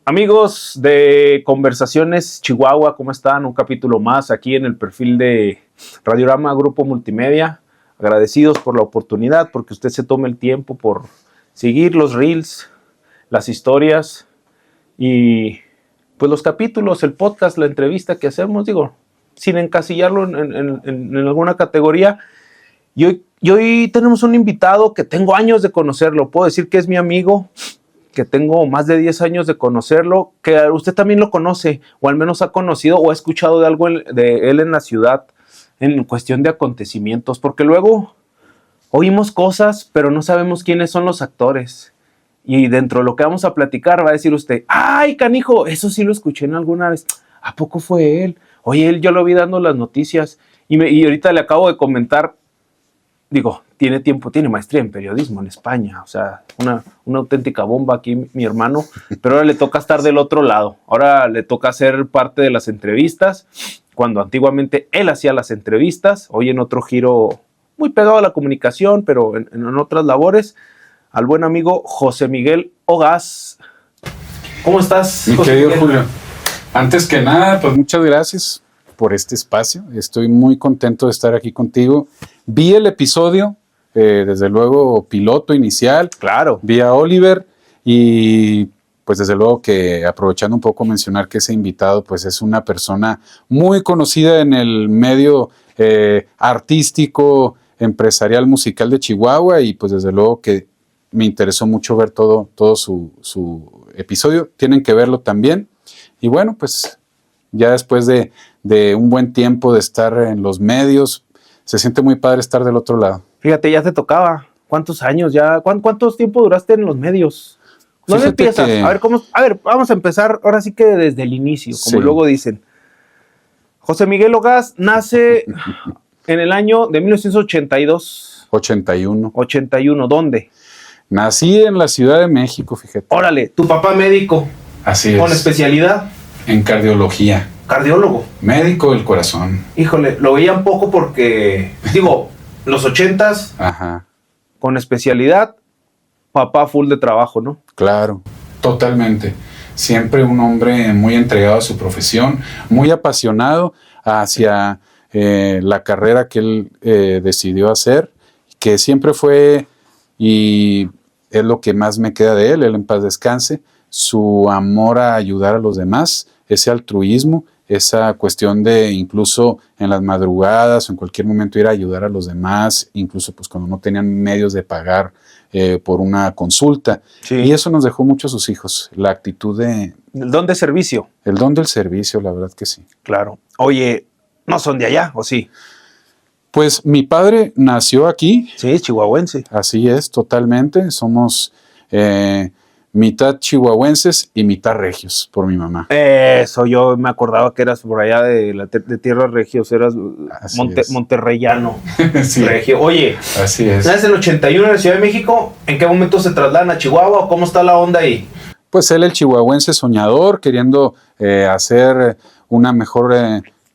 Amigos de Conversaciones Chihuahua, ¿cómo están? Un capítulo más aquí en el perfil de Radiorama Grupo Multimedia. Agradecidos por la oportunidad, porque usted se tome el tiempo por seguir los reels, las historias y pues los capítulos, el podcast, la entrevista que hacemos, digo, sin encasillarlo en alguna categoría. Y hoy tenemos un invitado que tengo años de conocerlo, puedo decir que es mi amigo, que tengo más de 10 años de conocerlo, que usted también lo conoce, o al menos ha conocido o ha escuchado de algo de él en la ciudad, en cuestión de acontecimientos, porque luego oímos cosas, pero no sabemos quiénes son los actores. Y dentro de lo que vamos a platicar va a decir usted, ¡ay, canijo! Eso sí lo escuché en alguna vez. ¿A poco fue él? Oye, yo lo vi dando las noticias. Y ahorita le acabo de comentar, digo, tiene maestría en periodismo en España, o sea, una auténtica bomba aquí mi hermano, pero ahora le toca estar del otro lado, ahora le toca ser parte de las entrevistas, cuando antiguamente él hacía las entrevistas, hoy en otro giro muy pegado a la comunicación, pero en otras labores, al buen amigo José Miguel Ogaz. ¿Cómo estás, Mi José querido Miguel? Julio? Antes que nada, pues muchas gracias por este espacio. Estoy muy contento de estar aquí contigo. Vi el episodio, desde luego piloto inicial. Claro. Vi a Oliver y pues desde luego que aprovechando un poco mencionar que ese invitado pues es una persona muy conocida en el medio artístico, empresarial, musical de Chihuahua y pues desde luego que me interesó mucho ver todo su episodio. Tienen que verlo también. Y bueno, pues ya después de un buen tiempo de estar en los medios, se siente muy padre estar del otro lado. Fíjate, ya te tocaba. ¿Cuántos años ya? ¿Cuántos tiempo duraste en los medios? ¿Dónde empiezas? Que... A ver, vamos a empezar ahora sí que desde el inicio, como sí. luego dicen. José Miguel Ogaz nace en el año de 1982. 81. 81, ¿dónde? Nací en la Ciudad de México, fíjate. Órale, tu papá médico. Así es. ¿Con especialidad? En cardiología. Cardiólogo. Médico del corazón. Híjole, lo veían poco porque, digo, los 80s, Ajá. con especialidad, papá full de trabajo, ¿no? Claro, totalmente. Siempre un hombre muy entregado a su profesión, muy apasionado hacia la carrera que él decidió hacer, que siempre fue, y es lo que más me queda de él en paz descanse, su amor a ayudar a los demás, ese altruismo, esa cuestión de incluso en las madrugadas o en cualquier momento ir a ayudar a los demás, incluso pues cuando no tenían medios de pagar por una consulta. Sí. Y eso nos dejó mucho a sus hijos, la actitud de... El don de servicio. El don del servicio, la verdad que sí. Claro. Oye, ¿no son de allá o sí? Pues mi padre nació aquí. Sí, chihuahuense. Así es, totalmente. Somos mitad chihuahuenses y mitad regios por mi mamá. Eso, yo me acordaba que eras por allá de Tierras Regios, eras monterreyano. Sí. Regio. Oye, Así es. ¿naces en el 81 en la Ciudad de México? ¿En qué momento se trasladan a Chihuahua? ¿Cómo está la onda ahí? Pues él, el chihuahuense soñador, queriendo hacer una mejor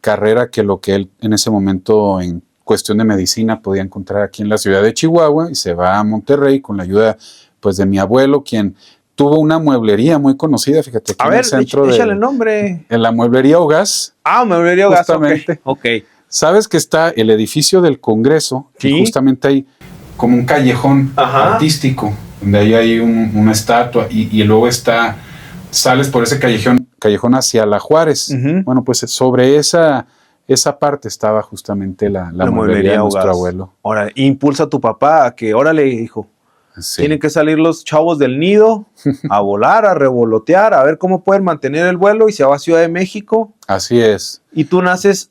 carrera que lo que él en ese momento en cuestión de medicina podía encontrar aquí en la ciudad de Chihuahua, y se va a Monterrey con la ayuda pues de mi abuelo, quien tuvo una mueblería muy conocida, fíjate, aquí A en ver, el centro échale el nombre. en la mueblería Ogaz. Ah, mueblería Ogaz, justamente. Ok. Sabes que está el edificio del Congreso, Sí. y justamente hay como un callejón artístico, donde ahí hay una estatua, y luego sales por ese callejón hacia la Juárez. Uh-huh. Bueno, pues sobre esa parte estaba justamente la mueblería de nuestro abuelo. Ahora, impulsa a tu papá a que, órale, hijo, Sí. tienen que salir los chavos del nido a volar, a revolotear, a ver cómo pueden mantener el vuelo, y se va a Ciudad de México. Así es. Y tú naces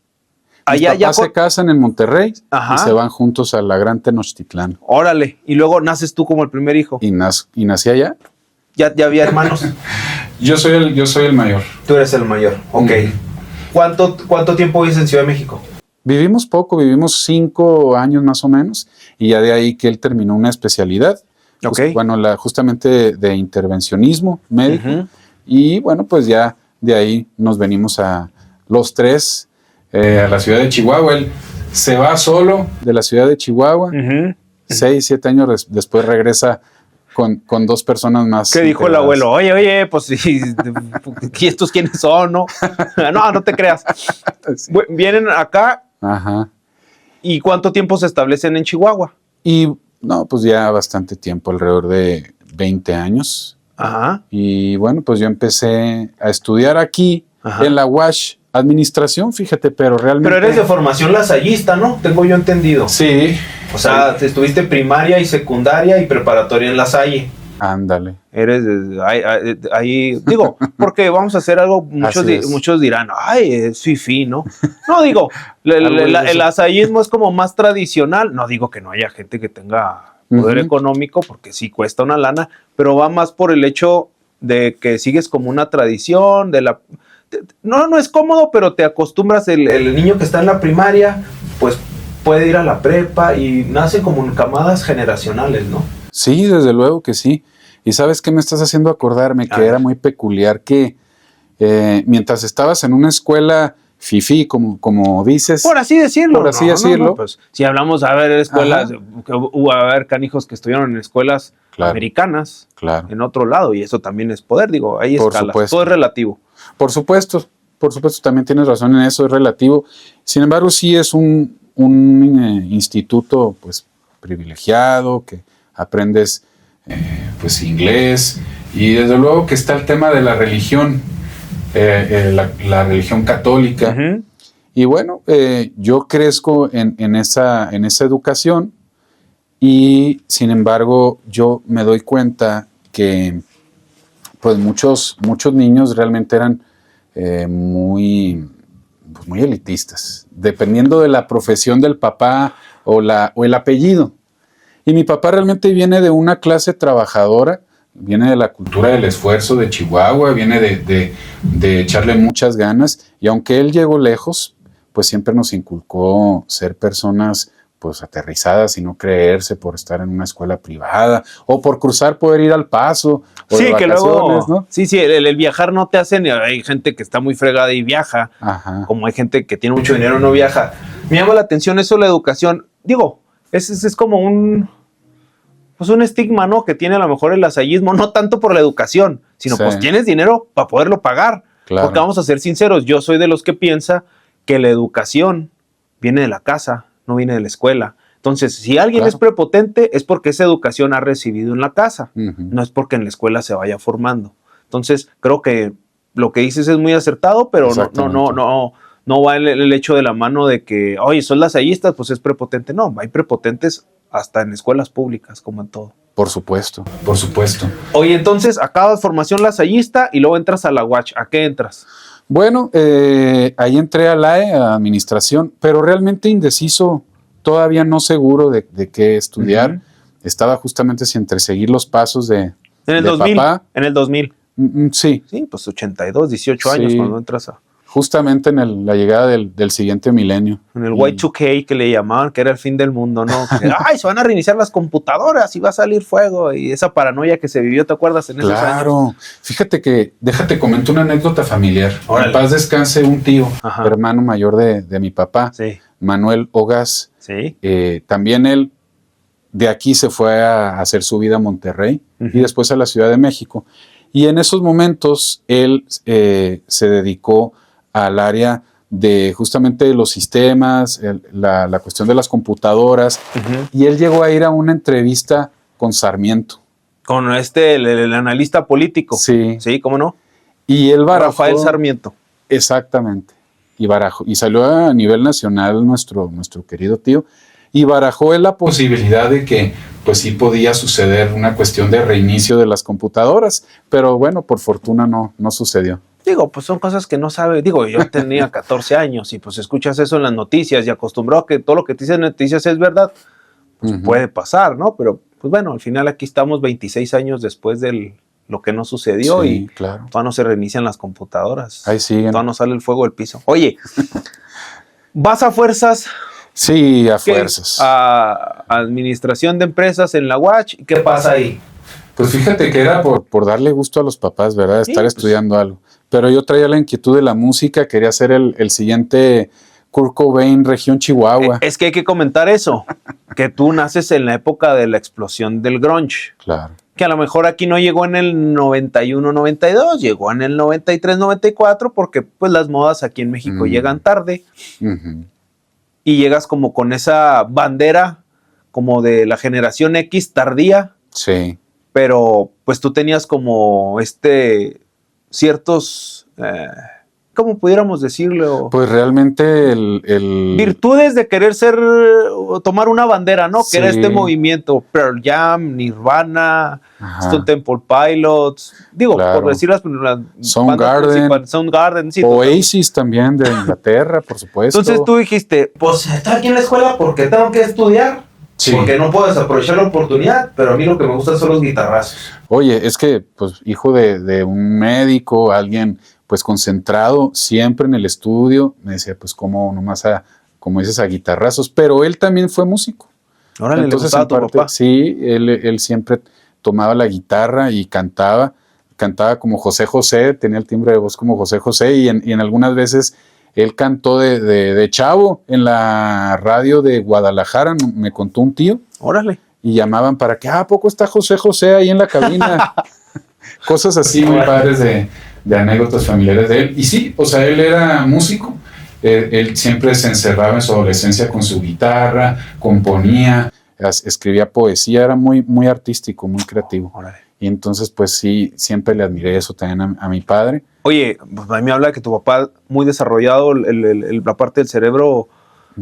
Mis allá. papás se casan en Monterrey. Ajá. Y se van juntos a la Gran Tenochtitlán. Órale, y luego naces tú como el primer hijo. ¿Y nací allá? Ya había hermanos. Yo soy el mayor. Tú eres el mayor, ok. ¿Cuánto tiempo vives en Ciudad de México? Vivimos poco, vivimos 5 años más o menos, y ya de ahí que él terminó una especialidad. Ok. Bueno, justamente de intervencionismo médico. Uh-huh. Y bueno, pues ya de ahí nos venimos a los tres a la ciudad de Chihuahua. Él se va solo de la ciudad de Chihuahua. Uh-huh. 6, 7 años después regresa con dos personas más. ¿Qué dijo el abuelo? Oye, pues ¿y estos quiénes son? No, no te creas. Sí. Vienen acá. Ajá. ¿Y cuánto tiempo se establecen en Chihuahua? Y no, pues ya bastante tiempo, alrededor de 20 años. Ajá. Y bueno, pues yo empecé a estudiar aquí, ajá, en la UASH, administración, fíjate, pero realmente... Pero eres de formación lasallista, ¿no? Tengo yo entendido. Sí. O sea, sí, estuviste primaria y secundaria y preparatoria en La Salle. Ándale. Eres ahí, digo, porque vamos a hacer algo, muchos dirán, ay, es fifí, ¿no? No, digo, el lasallismo es como más tradicional. No digo que no haya gente que tenga poder económico, porque sí cuesta una lana, pero va más por el hecho de que sigues como una tradición, no es cómodo, pero te acostumbras, el niño que está en la primaria, pues puede ir a la prepa y nace como en camadas generacionales, ¿no? Sí, desde luego que sí. Y ¿sabes qué me estás haciendo acordarme? Que era muy peculiar que mientras estabas en una escuela fifí, como dices... Por así decirlo. Por así decirlo. No, pues, si hablamos, a ver, escuelas, a ver, canijos que estuvieron en escuelas americanas, en otro lado, y eso también es poder, digo, hay escalas, todo es relativo. Por supuesto, también tienes razón en eso, es relativo. Sin embargo, sí es un instituto, pues, privilegiado, que aprendes, pues, inglés, y desde luego que está el tema de la religión, la religión católica. Uh-huh. Y bueno, yo crezco en esa educación, y sin embargo yo me doy cuenta que pues muchos niños realmente eran muy elitistas, dependiendo de la profesión del papá o el apellido. Y mi papá realmente viene de una clase trabajadora, viene de la cultura del esfuerzo de Chihuahua, viene de echarle muchas ganas, y aunque él llegó lejos, pues siempre nos inculcó ser personas pues aterrizadas y no creerse por estar en una escuela privada o por poder ir al Paso o sí, de que luego, ¿no? Sí, el viajar no te hace, hay gente que está muy fregada y viaja, ajá, como hay gente que tiene mucho dinero y no viaja. Me llama la atención eso, la educación, digo, es como un estigma, ¿no? Que tiene a lo mejor el lasallismo, no tanto por la educación, sino pues tienes dinero para poderlo pagar. Claro. Porque vamos a ser sinceros, yo soy de los que piensa que la educación viene de la casa, no viene de la escuela. Entonces, si alguien es prepotente, es porque esa educación ha recibido en la casa, no es porque en la escuela se vaya formando. Entonces, creo que lo que dices es muy acertado, pero no va el hecho de la mano de que, oye, son lasallistas, pues es prepotente. No, hay prepotentes hasta en escuelas públicas, como en todo. Por supuesto. Oye, entonces, acabas formación lasallista y luego entras a la UACH. ¿A qué entras? Bueno, ahí entré a la administración, pero realmente indeciso, todavía no seguro de qué estudiar. Uh-huh. Estaba justamente entre seguir los pasos de papá. En el 2000. Sí. Sí, pues 82, 18 años cuando entras a... Justamente en la llegada del siguiente milenio. En el Y2K que le llamaban, que era el fin del mundo, ¿no? ¡Ay, se van a reiniciar las computadoras y va a salir fuego! Y esa paranoia que se vivió, ¿te acuerdas en esos años? Claro. Fíjate que, déjate comento una anécdota familiar. Órale. En paz descanse un tío, hermano mayor de mi papá, Manuel Ogaz. Sí. También él de aquí se fue a hacer su vida a Monterrey y después a la Ciudad de México. Y en esos momentos él se dedicó al área de justamente los sistemas, la cuestión de las computadoras, y él llegó a ir a una entrevista con Sarmiento. Con el analista político. Sí. Sí, ¿cómo no? Y él barajó... Rafael Sarmiento. Exactamente. Y salió a nivel nacional nuestro querido tío, y barajó él la posibilidad de que pues sí podía suceder una cuestión de reinicio de las computadoras, pero bueno, por fortuna no sucedió. Digo, pues son cosas que no sabe. Digo, yo tenía 14 años y pues escuchas eso en las noticias y acostumbrado a que todo lo que te dicen en noticias es verdad, pues puede pasar, ¿no? Pero pues bueno, al final aquí estamos 26 años después de lo que no sucedió y todavía no se reinician las computadoras. Ahí siguen. Todavía no sale el fuego del piso. Oye, ¿vas a fuerzas? Sí, a fuerzas. A administración de empresas en la UACH. ¿Qué pasa ahí? Pues fíjate que era por darle gusto a los papás, ¿verdad? Estar estudiando algo. Pero yo traía la inquietud de la música, quería ser el siguiente Kurt Cobain, región Chihuahua. Es que hay que comentar eso, que tú naces en la época de la explosión del grunge. Claro. que a lo mejor aquí no llegó en el 91, 92, llegó en el 93, 94, porque pues las modas aquí en México llegan tarde. Y llegas como con esa bandera como de la generación X tardía. Sí. Pero pues tú tenías como ciertos, ¿cómo pudiéramos decirlo? Pues realmente virtudes de querer tomar una bandera, ¿no? Sí. Que era este movimiento, Pearl Jam, Nirvana, Stone Temple Pilots, digo, claro, por decir las Soundgarden, sí, Oasis también de Inglaterra, por supuesto. Entonces tú dijiste, pues estoy aquí en la escuela porque tengo que estudiar. Sí. Porque no puedes aprovechar la oportunidad, pero a mí lo que me gustan son los guitarrazos. Oye, es que, pues, hijo de un médico, alguien, pues, concentrado siempre en el estudio, me decía, pues, como nomás como dices, a guitarrazos, pero él también fue músico. Órale, entonces, en parte, papá. Sí, él siempre tomaba la guitarra y cantaba como José José, tenía el timbre de voz como José José, y en algunas veces él cantó de chavo en la radio de Guadalajara, me contó un tío. Órale. Y llamaban para que, ¿a poco está José José ahí en la cabina? Cosas así muy padres de anécdotas familiares de él. Y sí, o sea, él era músico. Él siempre se encerraba en su adolescencia con su guitarra, componía, escribía poesía, era muy, muy artístico, muy creativo. Órale. Y entonces, pues sí, siempre le admiré eso también a mi padre. Oye, pues a mí me habla de que tu papá muy desarrollado la parte del cerebro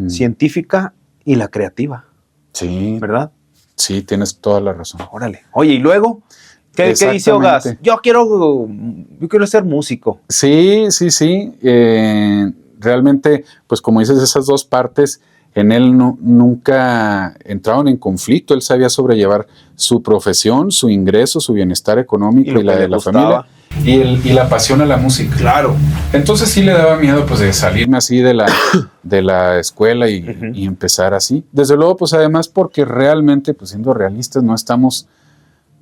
científica y la creativa. Sí. ¿Verdad? Sí, tienes toda la razón. Órale. Oye, ¿y luego? ¿Qué dice Ogas? Yo quiero ser músico. Sí. Realmente, pues como dices, esas dos partes en él nunca entraron en conflicto. Él sabía sobrellevar su profesión, su ingreso, su bienestar económico y la de la familia. Y la pasión a la música. Claro. Entonces sí le daba miedo pues de salirme así de la escuela y empezar así. Desde luego, pues además porque realmente, pues siendo realistas, no estamos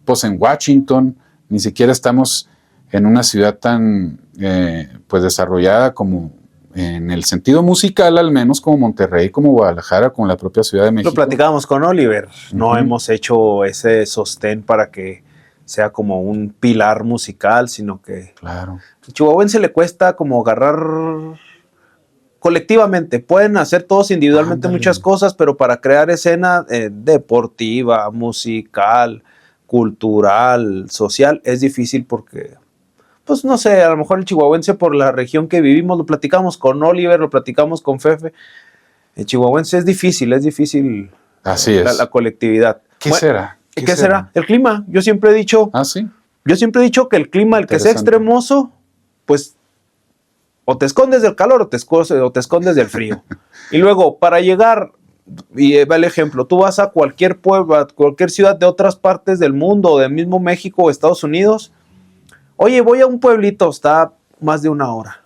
pues en Washington, ni siquiera estamos en una ciudad tan pues desarrollada como en el sentido musical, al menos como Monterrey, como Guadalajara, como la propia Ciudad de México. Lo platicábamos con Oliver. No hemos hecho ese sostén para que sea como un pilar musical, sino que claro. Al chihuahuense le cuesta como agarrar colectivamente. Pueden hacer todos individualmente muchas cosas, pero para crear escena deportiva, musical, cultural, social, es difícil porque, pues no sé, a lo mejor el chihuahuense por la región que vivimos, lo platicamos con Oliver, lo platicamos con Fefe, el chihuahuense es difícil. Así es. La colectividad. ¿Qué será? ¿Qué será? El clima. Yo siempre he dicho. ¿Ah, sí? Yo siempre he dicho que el clima, el que sea extremoso, pues o te escondes del calor o te escondes del frío. Y luego, para llegar, y va el ejemplo, tú vas a cualquier pueblo, a cualquier ciudad de otras partes del mundo, o del mismo México o Estados Unidos. Oye, voy a un pueblito, está más de 1 hora.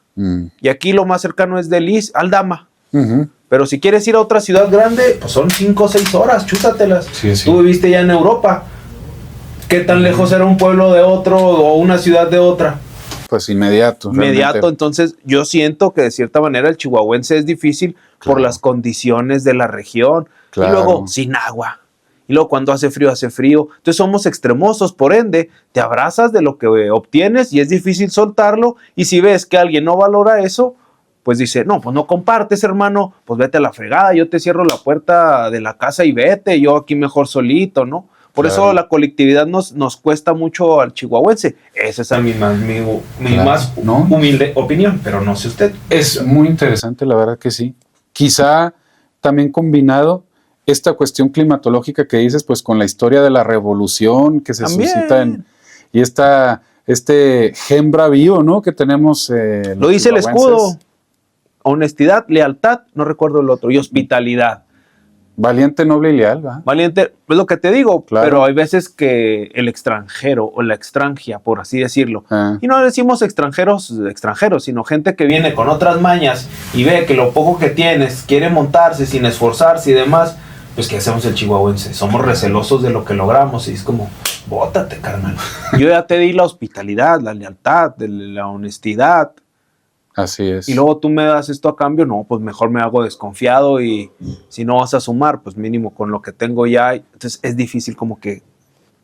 Y aquí lo más cercano es de Aldama. Pero si quieres ir a otra ciudad grande, pues son 5 o 6 horas, chútatelas. Sí. Tú viviste ya en Europa. ¿Qué tan lejos era un pueblo de otro o una ciudad de otra? Pues inmediato. Inmediato, entonces yo siento que de cierta manera el chihuahuense es difícil por las condiciones de la región. Claro. Y luego sin agua. Y luego cuando hace frío, hace frío. Entonces somos extremosos, por ende, te abrazas de lo que obtienes y es difícil soltarlo. Y si ves que alguien no valora eso, pues dice, no, pues no compartes, hermano, pues vete a la fregada, yo te cierro la puerta de la casa y vete, yo aquí mejor solito, ¿no? Por eso la colectividad nos cuesta mucho al chihuahuense. Esa es mi más humilde opinión, pero no sé usted. Es muy interesante, la verdad que sí. Quizá también combinado esta cuestión climatológica que dices, pues con la historia de la revolución que se suscita y este gen bravío, ¿no? Que tenemos. Lo dice el escudo. Honestidad, lealtad, no recuerdo el otro, y hospitalidad. Valiente, noble y leal, ¿va? Valiente, es lo que te digo, claro. Pero hay veces que el extranjero o la extranjia, por así decirlo, y no decimos extranjeros, sino gente que viene con otras mañas y ve que lo poco que tienes quiere montarse sin esforzarse y demás, pues ¿qué hacemos el chihuahuense? Somos recelosos de lo que logramos y es como, bótate, carnal. Yo ya te di la hospitalidad, la lealtad, la honestidad. Así es. Y luego tú me das esto a cambio, no, pues mejor me hago desconfiado y si no vas a sumar, pues mínimo con lo que tengo ya. Entonces es difícil como que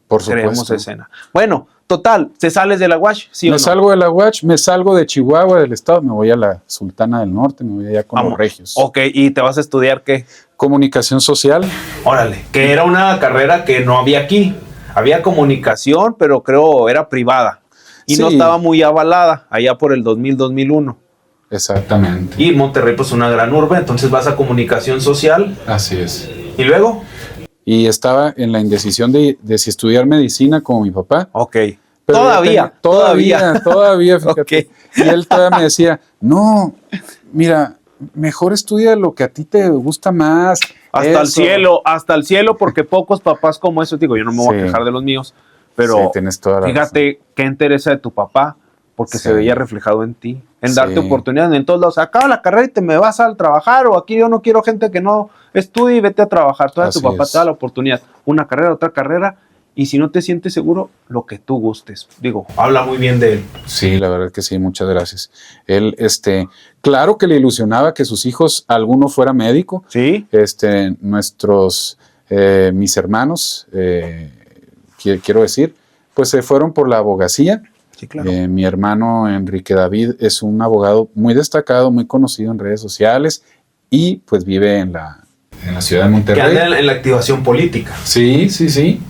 Por supuesto. Creemos escena. Bueno, total, ¿te sales de la UACH? ¿Sí o no? Salgo de la UACH, me salgo de Chihuahua, del estado, me voy a la Sultana del Norte, me voy allá con los regios. Ok, ¿y te vas a estudiar qué? Comunicación social. Órale, que era una carrera que no había aquí. Había comunicación, pero creo era privada. Y no estaba muy avalada, allá por el 2000-2001. Exactamente. Y Monterrey, pues una gran urbe, entonces vas a comunicación social. Así es. ¿Y luego? Y estaba en la indecisión de si estudiar medicina como mi papá. Ok. Pero Todavía, fíjate. Okay. Y él todavía me decía, no, mira, mejor estudia lo que a ti te gusta más. Hasta el cielo, porque pocos papás como eso, digo, yo no me voy a quejar de los míos, pero tienes toda la fíjate razón. qué interesa de tu papá, porque se veía reflejado en ti, en darte oportunidades en todos lados. Acaba la carrera y te me vas a trabajar, o aquí yo no quiero gente que no estudie y vete a trabajar. Toda tu papá te da la oportunidad, una carrera, otra carrera, y si no te sientes seguro, lo que tú gustes. Digo, habla muy bien de él. Sí, la verdad que sí, muchas gracias. Él, claro que le ilusionaba que sus hijos, alguno fuera médico. Sí. Mis hermanos, quiero decir, pues se fueron por la abogacía. Sí, claro. Mi hermano Enrique David es un abogado muy destacado, muy conocido en redes sociales y pues vive en la ciudad de Monterrey. Que anda en la activación política. Sí.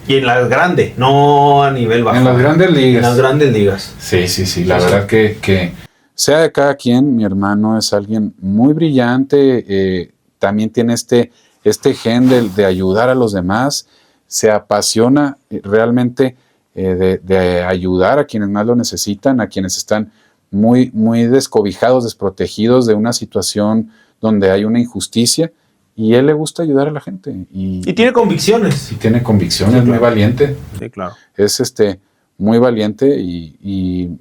Y en las grandes, no a nivel bajo. En las grandes ligas. En las grandes ligas. Sí. La verdad que sea de cada quien, mi hermano es alguien muy brillante, también tiene este gen de ayudar a los demás, se apasiona realmente de ayudar a quienes más lo necesitan, a quienes están muy, muy descobijados, desprotegidos de una situación donde hay una injusticia, y él le gusta ayudar a la gente. Y tiene convicciones. Y tiene convicciones, muy valiente. Sí, claro. Es muy valiente y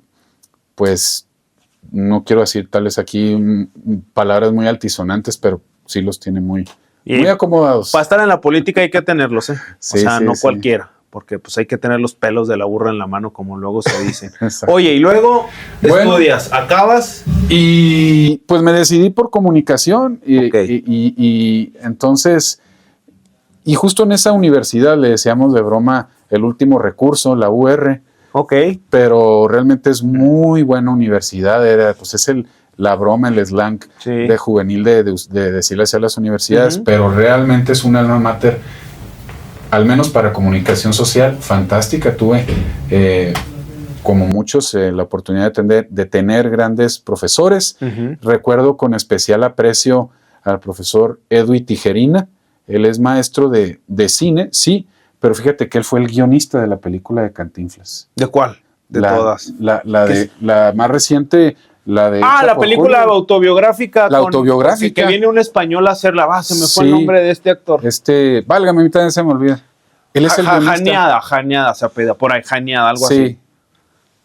pues no quiero decir tal vez aquí palabras muy altisonantes, pero sí los tiene muy acomodados. Para estar en la política hay que tenerlos, Sí, o sea, no cualquiera, porque pues hay que tener los pelos de la burra en la mano, como luego se dice. Oye, y luego estudias, acabas. Y pues me decidí por comunicación y entonces, y justo en esa universidad le decíamos de broma el último recurso, la UR. Ok. Pero realmente es muy buena universidad, es la broma, el slang de juvenil de decirle hacia las universidades, pero realmente es un alma mater, al menos para comunicación social, fantástica. Tuve, como muchos, la oportunidad de tener grandes profesores. Recuerdo con especial aprecio al profesor Edwin Tijerina. Él es maestro de cine, sí, pero fíjate que él fue el guionista de la película de Cantinflas. ¿De cuál? De todas. La más reciente, la de... la película autobiográfica. La autobiográfica. Que viene un español a hacerla. Se me fue el nombre de este actor. Válgame, a mí también se me olvida. Él es el guionista. Janeada, se apellida por ahí, Janeada, algo así.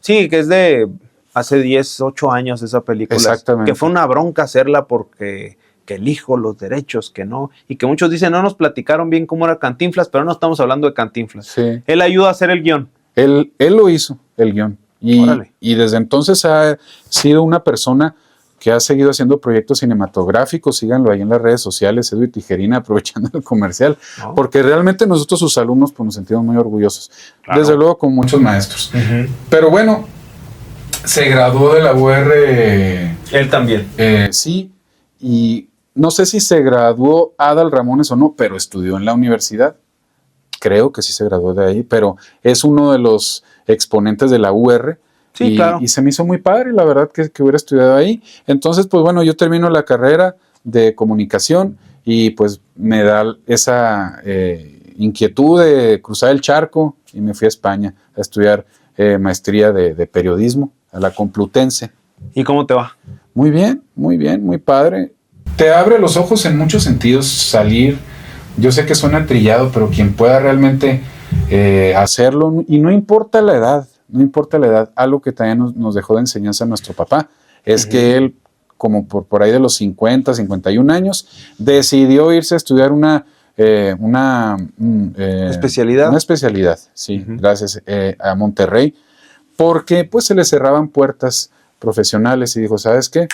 Sí, que es de hace 8 años esa película. Exactamente. Que fue una bronca hacerla porque que el hijo, los derechos, que no. Y que muchos dicen, no nos platicaron bien cómo era Cantinflas, pero no estamos hablando de Cantinflas. Sí. Él ayuda a hacer el guión. Él lo hizo, el guión. Y desde entonces ha sido una persona que ha seguido haciendo proyectos cinematográficos. Síganlo ahí en las redes sociales, Edwin Tijerina, aprovechando el comercial, porque realmente nosotros, sus alumnos, pues nos sentimos muy orgullosos. Claro. Desde luego con muchos maestros. Pero bueno, se graduó de la UR. Él también. Sí, y no sé si se graduó Adal Ramones o no, pero estudió en la universidad. Creo que sí se graduó de ahí, pero es uno de los exponentes de la UR. Sí, claro. Y se me hizo muy padre, la verdad, que hubiera estudiado ahí. Entonces, pues bueno, yo termino la carrera de comunicación y pues me da esa inquietud de cruzar el charco y me fui a España a estudiar maestría de periodismo a la Complutense. ¿Y cómo te va? Muy bien, muy padre. Te abre los ojos en muchos sentidos salir. Yo sé que suena trillado, pero quien pueda realmente hacerlo, y no importa la edad, algo que también nos dejó de enseñanza nuestro papá, es que él, como por ahí de los 50, 51 años, decidió irse a estudiar una especialidad. Una especialidad, sí, gracias, a Monterrey, porque pues se le cerraban puertas profesionales y dijo, ¿sabes qué?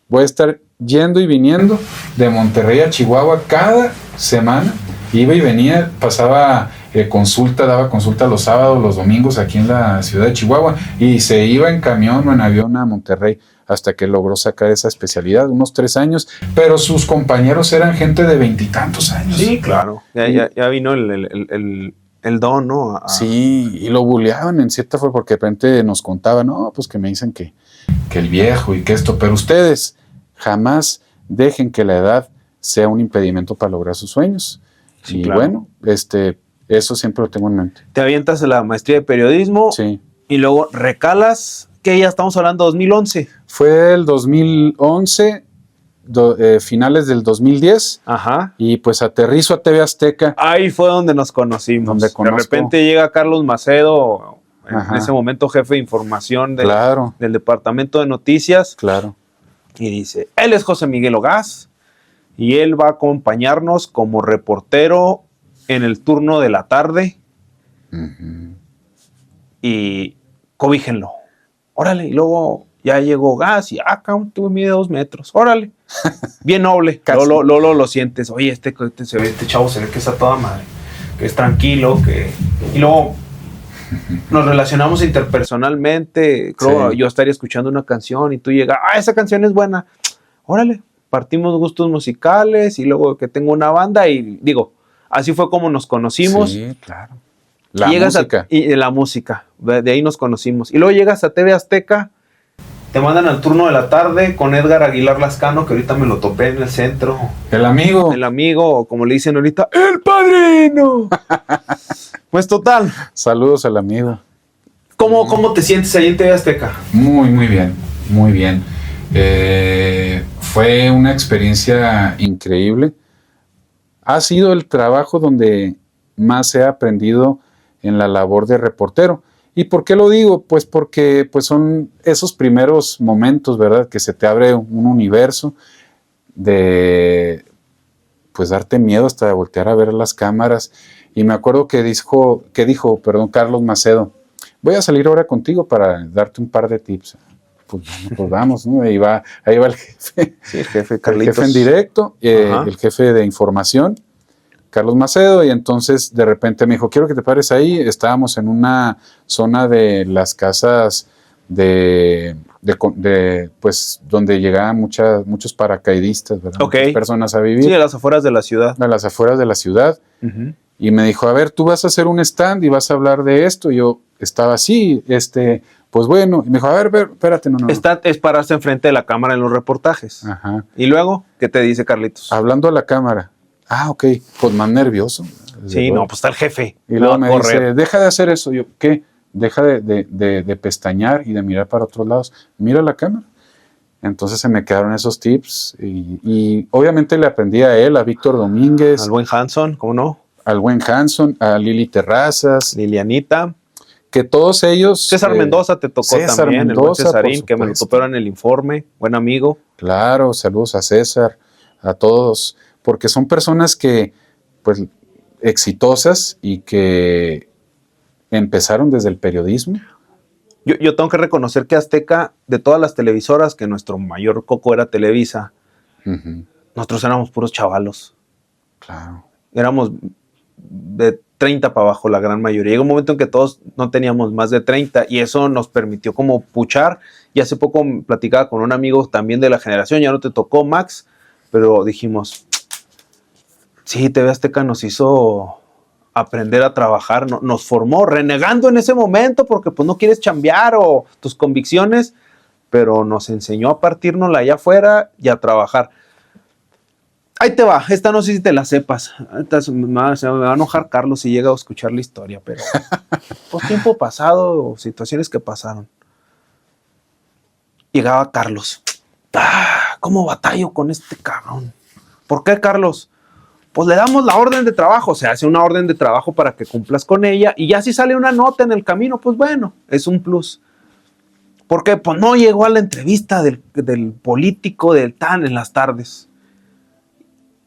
Voy a estar yendo y viniendo de Monterrey a Chihuahua cada semana. Iba y venía, pasaba daba consulta los sábados, los domingos aquí en la ciudad de Chihuahua, y se iba en camión o en avión a Monterrey hasta que logró sacar esa especialidad, unos 3 años, pero sus compañeros eran gente de 20 y tantos años. Sí, claro. Ya vino el don, ¿no? Sí, y lo buleaban en cierta forma porque de repente nos contaban, no, pues que me dicen que el viejo y que esto, pero ustedes jamás dejen que la edad sea un impedimento para lograr sus sueños. Sí, y claro. bueno, eso siempre lo tengo en mente. Te avientas la maestría de periodismo Sí. y luego recalas, que ya estamos hablando de 2011. Fue el 2011, finales del 2010, Ajá. y pues aterrizo a TV Azteca. Ahí fue donde nos conocimos. Donde de conozco. repente llega Carlos Macedo, en Ajá. ese momento jefe de información Claro, del departamento de noticias, claro. y dice, él es José Miguel Ogaz y él va a acompañarnos como reportero en el turno de la tarde Ujú. y cobíjenlo. Órale, y luego ya llegó Gas y acá tú mide 2 metros. Órale. Bien noble. Casi. Luego lo sientes. Oye, este chavo se ve que está toda madre. Que es tranquilo, que. Y luego nos relacionamos interpersonalmente. Creo Sí. yo estaría escuchando una canción y tú llegas, esa canción es buena. Órale. Partimos gustos musicales y luego que tengo una banda y digo, así fue como nos conocimos. Sí, claro. La música. La música. De ahí nos conocimos. Y luego llegas a TV Azteca, te mandan al turno de la tarde con Edgar Aguilar Lascano, que ahorita me lo topé en el centro. El amigo. El amigo, como le dicen ahorita, ¡el padrino! Pues total. Saludos al amigo. ¿Cómo te sientes ahí en TV Azteca? Muy, muy bien, muy bien. Fue una experiencia increíble. Ha sido el trabajo donde más he aprendido en la labor de reportero. ¿Y por qué lo digo? Pues porque pues son esos primeros momentos, ¿verdad? Que se te abre un universo de pues darte miedo hasta de voltear a ver las cámaras. Y me acuerdo que dijo, Carlos Macedo, voy a salir ahora contigo para darte un par de tips. Pues vamos, ¿no? Ahí va el jefe. Sí, el jefe El Carlitos. jefe en directo, el jefe de información, Carlos Macedo, y entonces de repente me dijo, quiero que te pares ahí. Estábamos en una zona de las casas pues donde llegaban muchos paracaidistas, ¿verdad? Ok. Muchas personas a vivir. Sí, a las afueras de la ciudad. A las afueras de la ciudad. Uh-huh. Y me dijo, a ver, tú vas a hacer un stand y vas a hablar de esto. Y yo estaba así, pues bueno. Y me dijo, a ver, espérate, no. Es pararse enfrente de la cámara en los reportajes. Ajá. Y luego, ¿qué te dice Carlitos? Hablando a la cámara. Ok, pues más nervioso. Sí, no, pues está el jefe. Y luego me dice, deja de hacer eso. Yo, ¿qué? Deja de pestañear y de mirar para otros lados. Mira la cámara. Entonces se me quedaron esos tips y obviamente le aprendí a él, a Víctor Domínguez. Al buen Hanson, ¿cómo no? Al buen Hanson, a Lili Terrazas. Lilianita. Que todos ellos... César Mendoza te tocó también, Mendoza, el buen Cesarín, que me lo toparon en el informe, buen amigo. Claro, saludos a César, a todos, porque son personas que, pues, exitosas y que empezaron desde el periodismo. Yo tengo que reconocer que Azteca, de todas las televisoras, que nuestro mayor coco era Televisa, nosotros éramos puros chavalos. Claro. Éramos de 30 para abajo la gran mayoría. Llegó un momento en que todos no teníamos más de 30 y eso nos permitió como puchar. Y hace poco platicaba con un amigo también de la generación, ya no te tocó, Max, pero dijimos, sí, TV Azteca nos hizo aprender a trabajar, nos formó, renegando en ese momento porque pues no quieres chambear o tus convicciones, pero nos enseñó a partirnosla allá afuera y a trabajar. Ahí te va, esta no sé si te la sepas. Se me va a enojar Carlos si llega a escuchar la historia, pero pues tiempo pasado o situaciones que pasaron. Llegaba Carlos. ¿Cómo batallo con este cabrón? ¿Por qué, Carlos? Pues le damos la orden de trabajo, se hace una orden de trabajo para que cumplas con ella y ya si sale una nota en el camino, pues bueno, es un plus. Porque pues no llegó a la entrevista del político del TAN en las tardes.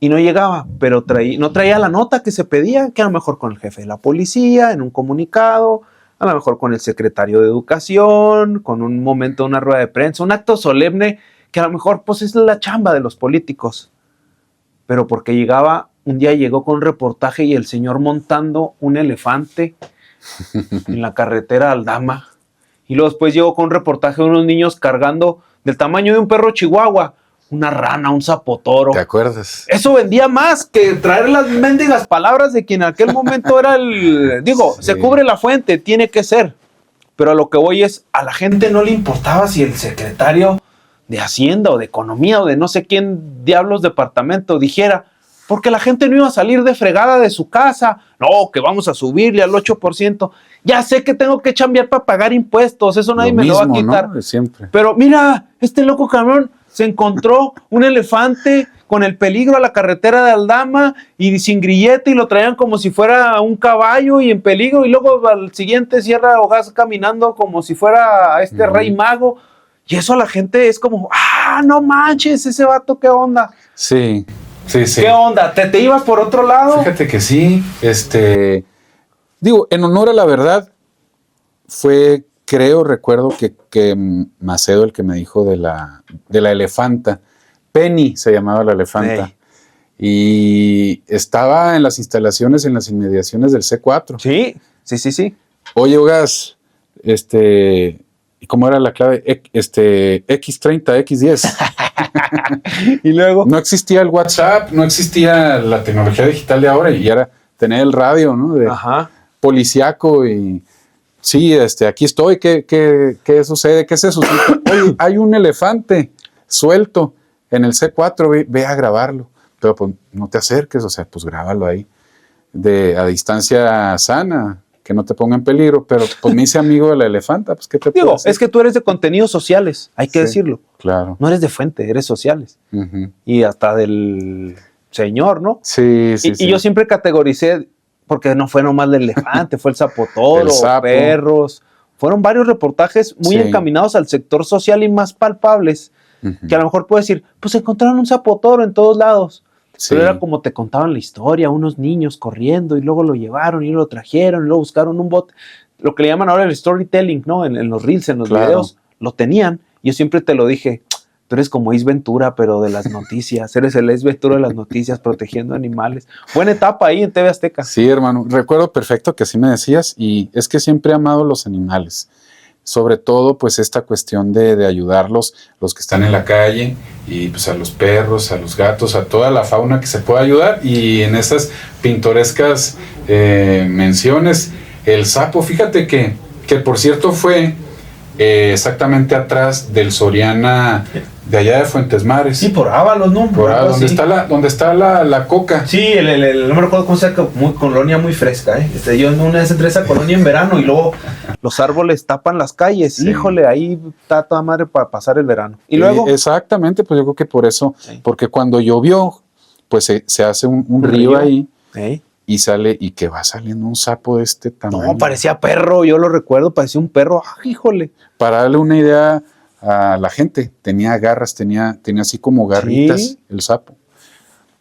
Y no llegaba, pero no traía la nota que se pedía, que a lo mejor con el jefe de la policía, en un comunicado, a lo mejor con el secretario de Educación, con un momento, una rueda de prensa, un acto solemne, que a lo mejor pues es la chamba de los políticos. Pero porque llegaba un día llegó con un reportaje y el señor montando un elefante en la carretera Aldama. Y luego después llegó con un reportaje de unos niños cargando del tamaño de un perro chihuahua una rana, un zapotoro. ¿Te acuerdas? Eso vendía más que traer las mendigas palabras de quien en aquel momento era el... Digo, sí. Se cubre la fuente, tiene que ser. Pero a lo que voy es, a la gente no le importaba si el secretario de Hacienda o de Economía o de no sé quién diablos departamento dijera, porque la gente no iba a salir de fregada de su casa. No, que vamos a subirle al 8%. Ya sé que tengo que chambear para pagar impuestos, eso nadie me lo va a quitar. ¿No? Siempre. Pero mira, este loco cabrón se encontró un elefante con el peligro a la carretera de Aldama y sin grillete y lo traían como si fuera un caballo y en peligro y luego al siguiente Sierra Hojas caminando como si fuera este rey mago. Y eso a la gente es como, no manches, ese vato, ¿qué onda? Sí. ¿Qué onda? ¿Te ibas por otro lado? Fíjate que sí, digo, en honor a la verdad, recuerdo que Macedo el que me dijo de la elefanta, Penny se llamaba la elefanta, y estaba en las instalaciones, en las inmediaciones del C4. Sí. Oye, Hogas, ¿cómo era la clave? X30, X10. Y luego no existía el WhatsApp, no existía la tecnología digital de ahora y era tener el radio, ¿no? De policíaco y sí, aquí estoy, ¿qué sucede? ¿Qué se suscita? Oye, hay un elefante suelto en el C4, ve a grabarlo, pero pues no te acerques, o sea, pues grábalo ahí a distancia sana, que no te ponga en peligro, pero pues me hice amigo de la elefanta, pues ¿qué te puedo decir? Es que tú eres de contenidos sociales, hay que decirlo. Claro. No eres de fuente, eres sociales. Y hasta del señor, ¿no? Sí. Y yo siempre categoricé, porque no fue nomás el elefante, fue el zapotoro, perros. Fueron varios reportajes muy encaminados al sector social y más palpables, que a lo mejor puedes decir, pues encontraron un zapotoro en todos lados. Pero era como te contaban la historia, unos niños corriendo y luego lo llevaron y lo trajeron y luego buscaron un bote. Lo que le llaman ahora el storytelling, ¿no? En los reels, en los videos, lo tenían. Yo siempre te lo dije, tú eres como Ace Ventura, pero de las noticias. Eres el Ace Ventura de las noticias, protegiendo animales. Buena etapa ahí en TV Azteca. Sí, hermano. Recuerdo perfecto que así me decías y es que siempre he amado los animales. Sobre todo, pues, esta cuestión de ayudarlos, los que están en la calle, y pues a los perros, a los gatos, a toda la fauna que se pueda ayudar. Y en estas pintorescas menciones, el sapo, fíjate que por cierto fue exactamente atrás del Soriana de allá de Fuentes Mares. Sí, por Ábalos, ¿no? Por Ábalos, donde está la coca. Sí, no me recuerdo cómo se llama, colonia muy fresca, ¿eh? Yo una vez entré a esa colonia en verano y luego los árboles tapan las calles. Sí. Híjole, ahí está toda madre para pasar el verano. Y luego... Exactamente, pues yo creo que por eso, porque cuando llovió, pues se hace un río ahí. Y sale, y que va saliendo un sapo de este tamaño. No, parecía perro, yo lo recuerdo, parecía un perro, híjole. Para darle una idea a la gente, tenía garras, tenía así como garritas el sapo.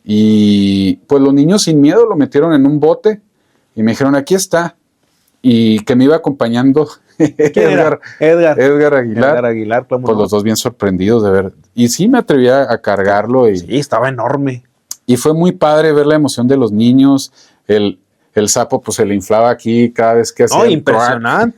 Y pues los niños sin miedo lo metieron en un bote y me dijeron, aquí está. Y que me iba acompañando Edgar Aguilar. Edgar Aguilar, pues los dos bien sorprendidos de ver. Y sí me atreví a cargarlo. Sí, estaba enorme. Y fue muy padre ver la emoción de los niños. El sapo pues se le inflaba aquí cada vez que hacía. No,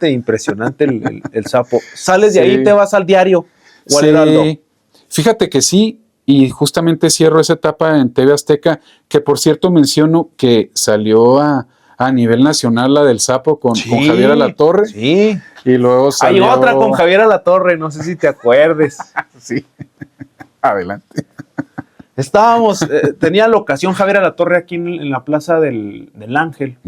impresionante el sapo. Sales de ahí, te vas al diario. Sí, fíjate que sí, y justamente cierro esa etapa en TV Azteca, que por cierto menciono que salió a nivel nacional la del sapo con Javier Alatorre. Sí. Y luego salió... Hay otra con Javier Alatorre, no sé si te acuerdes. Sí. Adelante. Estábamos, tenía locación Javier Alatorre aquí en la Plaza del Ángel.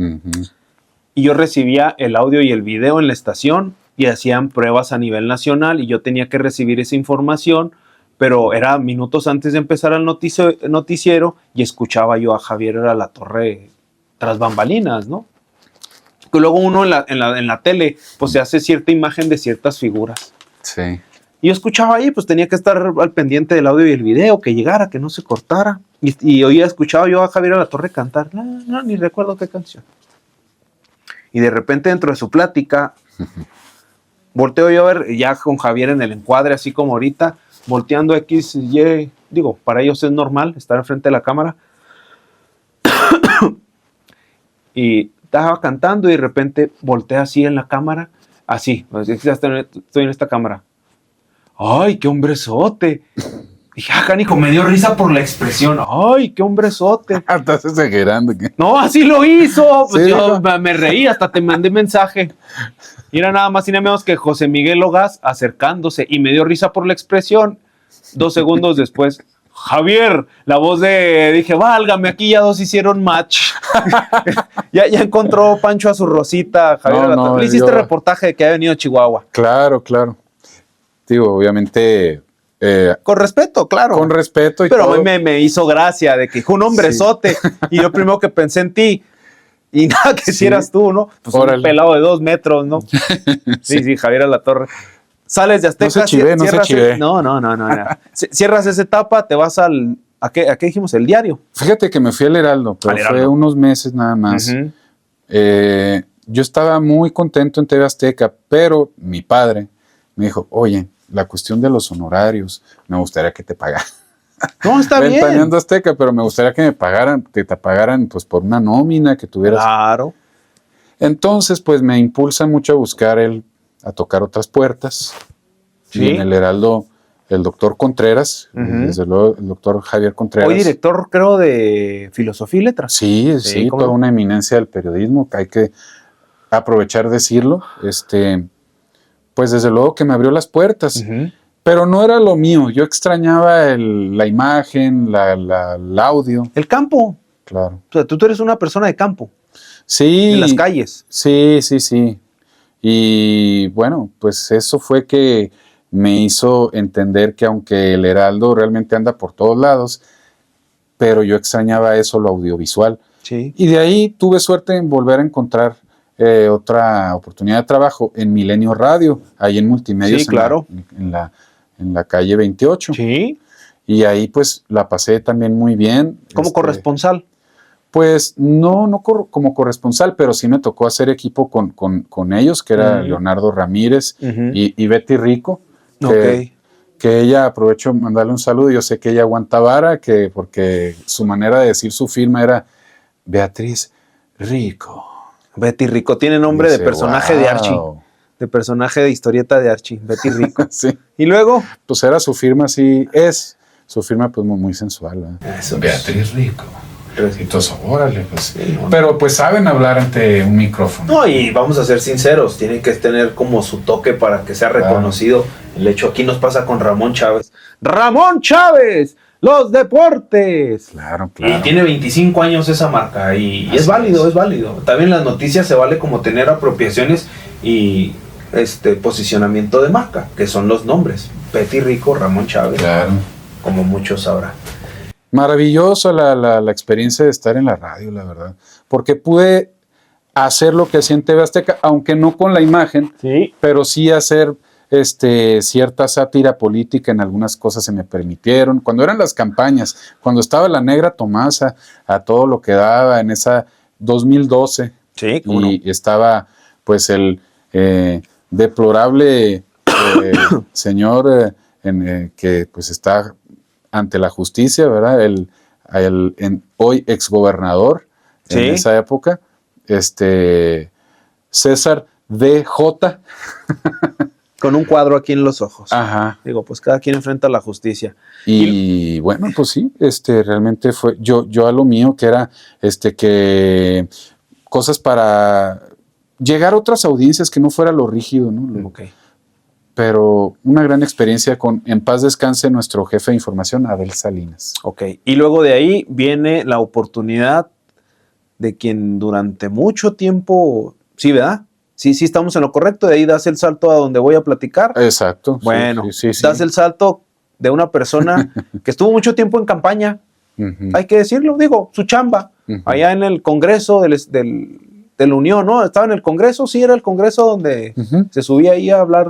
Y yo recibía el audio y el video en la estación y hacían pruebas a nivel nacional y yo tenía que recibir esa información, pero era minutos antes de empezar el noticiero y escuchaba yo a Javier Alatorre tras bambalinas, ¿no? Que luego uno en la tele pues se hace cierta imagen de ciertas figuras. Sí. Y yo escuchaba ahí, pues tenía que estar al pendiente del audio y el video, que llegara, que no se cortara. Y escuchaba yo a Javier Alatorre cantar, no, ni recuerdo qué canción. Y de repente dentro de su plática, volteo yo a ver, ya con Javier en el encuadre, así como ahorita, volteando X, Y, digo, para ellos es normal estar enfrente de la cámara. Y estaba cantando y de repente voltea así en la cámara, así, estoy en esta cámara. ¡Ay, qué hombrezote! Dije, canijo, me dio risa por la expresión. ¡Ay, qué hombrezote! Estás exagerando. No, así lo hizo. Pues sí, yo me reí, hasta te mandé mensaje. Y era nada más y nada menos que José Miguel Ogaz acercándose y me dio risa por la expresión. 2 segundos después, Javier, la voz dije, válgame, aquí ya 2 hicieron match. ya encontró Pancho a su Rosita, Javier. Le hiciste reportaje de que ha venido a Chihuahua. Claro. Digo, obviamente... con respeto, claro. Con respeto. Pero todo. A mí me hizo gracia de que un hombrezote. Sí. Y yo primero que pensé en ti. Y nada, que si eras tú, ¿no? Pues un pelado de 2 metros, ¿no? Sí, Javier Alatorre. Sales de Azteca. No se chivé. No. Cierras esa etapa, te vas al... ¿A qué dijimos? El diario. Fíjate que me fui al Heraldo, pero fue unos meses nada más. Uh-huh. Yo estaba muy contento en TV Azteca, pero mi padre me dijo, oye, la cuestión de los honorarios, me gustaría que te pagaran. No, está bien. Ventaneando Azteca, pero me gustaría que te pagaran pues por una nómina que tuvieras. Claro. Entonces, pues me impulsa mucho a buscar a tocar otras puertas. Sí. Y en el Heraldo, el doctor Contreras, uh-huh. Desde luego el doctor Javier Contreras. Hoy director, creo, de Filosofía y Letras. Sí, toda una eminencia del periodismo, que hay que aprovechar de decirlo. Pues desde luego que me abrió las puertas. Uh-huh. Pero no era lo mío. Yo extrañaba la imagen, el audio. El campo. Claro. O sea, tú eres una persona de campo. Sí. En las calles. Sí. Y bueno, pues eso fue que me hizo entender que aunque el Heraldo realmente anda por todos lados, pero yo extrañaba eso, lo audiovisual. Sí. Y de ahí tuve suerte en volver a encontrar otra oportunidad de trabajo en Milenio Radio, ahí en Multimedios. Sí, claro. En la calle 28. Sí. Y ahí pues la pasé también muy bien. ¿Como corresponsal? Pues no como corresponsal, pero sí me tocó hacer equipo con ellos, que era Leonardo Ramírez y Betty Rico. Que ella, aprovecho mandarle un saludo, yo sé que ella aguanta vara, porque su manera de decir su firma era Beatriz Rico. Betty Rico, tiene nombre de personaje de Archie. De personaje de historieta de Archie, Betty Rico. Sí. Y luego... Pues era su firma, sí, su firma pues muy sensual. Eso, Beatriz Rico. Entonces, órale, pues. Sí, no, pero pues saben hablar ante un micrófono. No, y vamos a ser sinceros, tienen que tener como su toque para que sea reconocido. Claro. El hecho aquí nos pasa con Ramón Chávez. ¡Ramón Chávez! ¡Los deportes! Claro. Y tiene 25 años esa marca y es válido. También las noticias se vale como tener apropiaciones y posicionamiento de marca, que son los nombres. Betty Rico, Ramón Chávez. Claro. Como muchos sabrán. Maravillosa la experiencia de estar en la radio, la verdad. Porque pude hacer lo que hacía en TV Azteca, aunque no con la imagen, sí, pero sí hacer cierta sátira política. En algunas cosas se me permitieron. Cuando eran las campañas, cuando estaba la Negra Tomasa a todo lo que daba en esa 2012. Sí, y estaba pues el deplorable señor que pues está ante la justicia, ¿verdad? El hoy exgobernador, ¿sí?, en esa época, César DJ. Con un cuadro aquí en los ojos. Ajá. Digo, pues cada quien enfrenta la justicia. Y bueno, pues sí, realmente fue yo a lo mío, que era que cosas para llegar a otras audiencias, que no fuera lo rígido, ¿no? Ok. Pero una gran experiencia en paz descanse nuestro jefe de información, Abel Salinas. Ok, y luego de ahí viene la oportunidad de quien durante mucho tiempo, sí, ¿verdad? Sí, estamos en lo correcto, de ahí das el salto a donde voy a platicar. Exacto. Bueno, sí. Das el salto de una persona que estuvo mucho tiempo en campaña, hay que decirlo, su chamba, allá en el Congreso de la Unión, ¿no? Estaba en el Congreso, sí, era el Congreso donde se subía ahí a hablar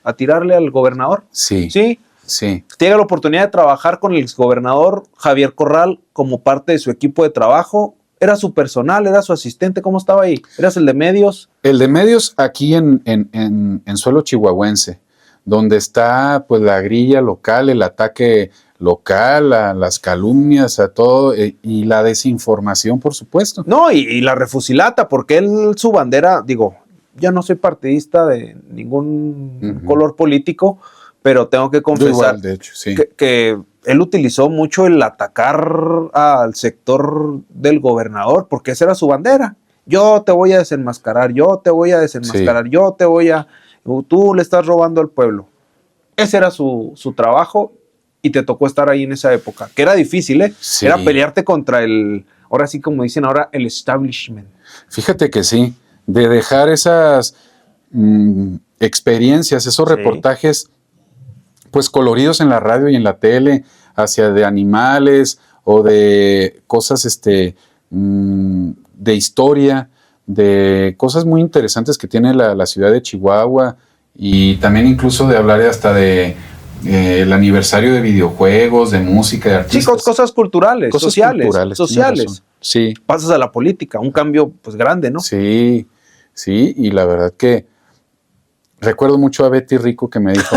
a tirarle al gobernador. Sí. Llega la oportunidad de trabajar con el exgobernador Javier Corral como parte de su equipo de trabajo. ¿Era su personal, era su asistente? ¿Cómo estaba ahí? ¿Eras el de medios? El de medios aquí en suelo chihuahuense, donde está pues la grilla local, el ataque local, a las calumnias, a todo, y la desinformación, por supuesto. No, y la refusilata, porque él, su bandera, digo, ya no soy partidista de ningún color político, pero tengo que confesar igual, de hecho, sí. que él utilizó mucho el atacar al sector del gobernador, porque esa era su bandera. Yo te voy a desenmascarar, yo te voy a desenmascarar, Sí. yo te voy a... Tú le estás robando al pueblo. Ese era su trabajo y te tocó estar ahí en esa época, que era difícil, ¿eh? Sí. Era pelearte contra el, ahora sí como dicen ahora, el establishment. Fíjate que sí, de dejar esas experiencias, esos Sí. reportajes, pues coloridos en la radio y en la tele, hacia de animales o de cosas de historia, de cosas muy interesantes que tiene la ciudad de Chihuahua, y también incluso de hablar hasta de el aniversario de videojuegos, de música, de artistas. Chicos, cosas culturales, Cosas sociales, culturales, tienes razón. Sí, Pasas a la política, un cambio pues grande, ¿no? sí, sí, y la verdad que recuerdo mucho a Betty Rico que me dijo,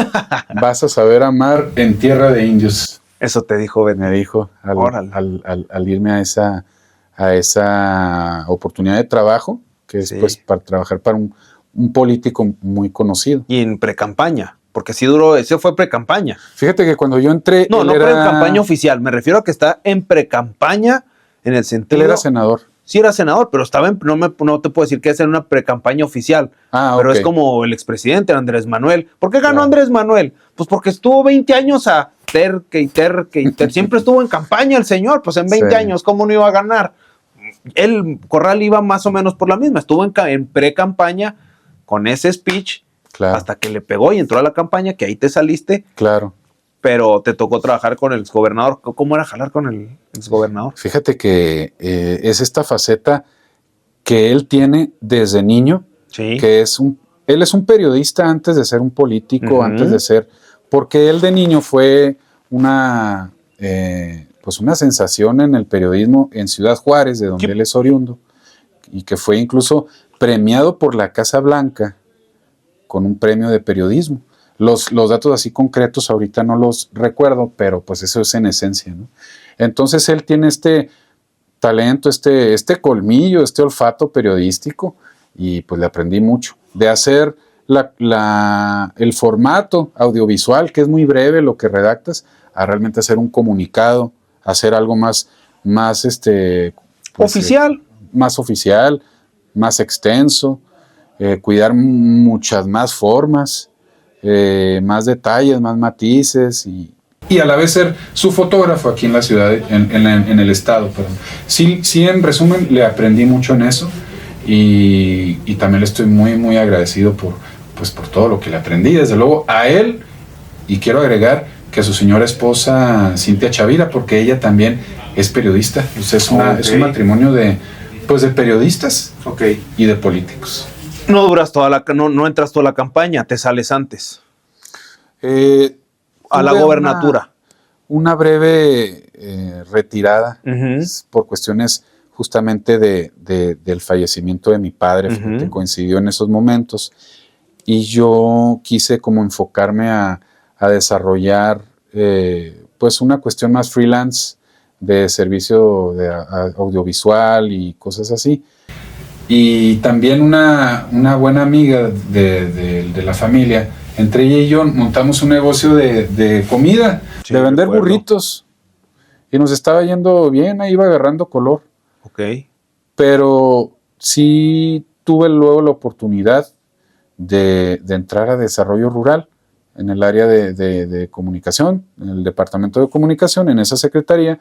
vas a saber amar en tierra de indios. Eso te dijo Ben. Me dijo Órale. al irme a esa oportunidad de trabajo, que es Sí. pues para trabajar para un político muy conocido. Y en precampaña, porque sí duró, ese fue precampaña. Fíjate que cuando yo entré, No, él no era, precampaña oficial, me refiero a que está en precampaña en el sentido... él era senador. Sí era senador, pero estaba en, no te puedo decir que es en una precampaña oficial, pero Ok. es como el expresidente Andrés Manuel. ¿Por qué ganó Claro. Andrés Manuel? Pues porque estuvo 20 años a terque y terque y terque. Siempre estuvo en campaña el señor, pues en 20 Sí. años, ¿cómo no iba a ganar? El Corral iba más o menos por la misma, estuvo en pre-campaña con ese speech Claro, hasta que le pegó y entró a la campaña, que ahí te saliste, claro. pero te tocó trabajar con el exgobernador. ¿Cómo era jalar con el exgobernador? Fíjate que es esta faceta que él tiene desde niño, Sí. que él es un periodista antes de ser un político, Ujú. antes de ser, porque él de niño fue pues una sensación en el periodismo en Ciudad Juárez, de donde Sí. él es oriundo, y que fue incluso premiado por la Casa Blanca con un premio de periodismo. Los datos así concretos ahorita no los recuerdo, pero pues eso es en esencia, ¿no? Entonces él tiene este talento, este colmillo, este olfato periodístico, y pues le aprendí mucho. De hacer el formato audiovisual, que es muy breve lo que redactas, a realmente hacer un comunicado, hacer algo más pues, Oficial. más oficial, más extenso, cuidar muchas más formas, más detalles, más matices, y a la vez ser su fotógrafo aquí en la ciudad, en el estado. Perdón. Sí, en resumen, le aprendí mucho en eso, y también le estoy muy, muy agradecido por todo lo que le aprendí, desde luego a él, y quiero agregar que a su señora esposa Cintia Chavira, porque ella también es periodista. O sea, es un matrimonio de periodistas y de políticos. No duras no entras toda la campaña, te sales antes. A la Tuve gobernatura. Una breve retirada, Ujú. por cuestiones justamente del fallecimiento de mi padre, Ujú. que coincidió en esos momentos, y yo quise como enfocarme a desarrollar pues una cuestión más freelance de servicio audiovisual y cosas así. Y también una buena amiga de la familia, entre ella y yo montamos un negocio de comida, Sí, de vender recuerdo. burritos, y nos estaba yendo bien, ahí iba agarrando color, Ok. pero sí tuve luego la oportunidad de entrar a desarrollo rural en el área de comunicación, en el departamento de comunicación, en esa secretaría,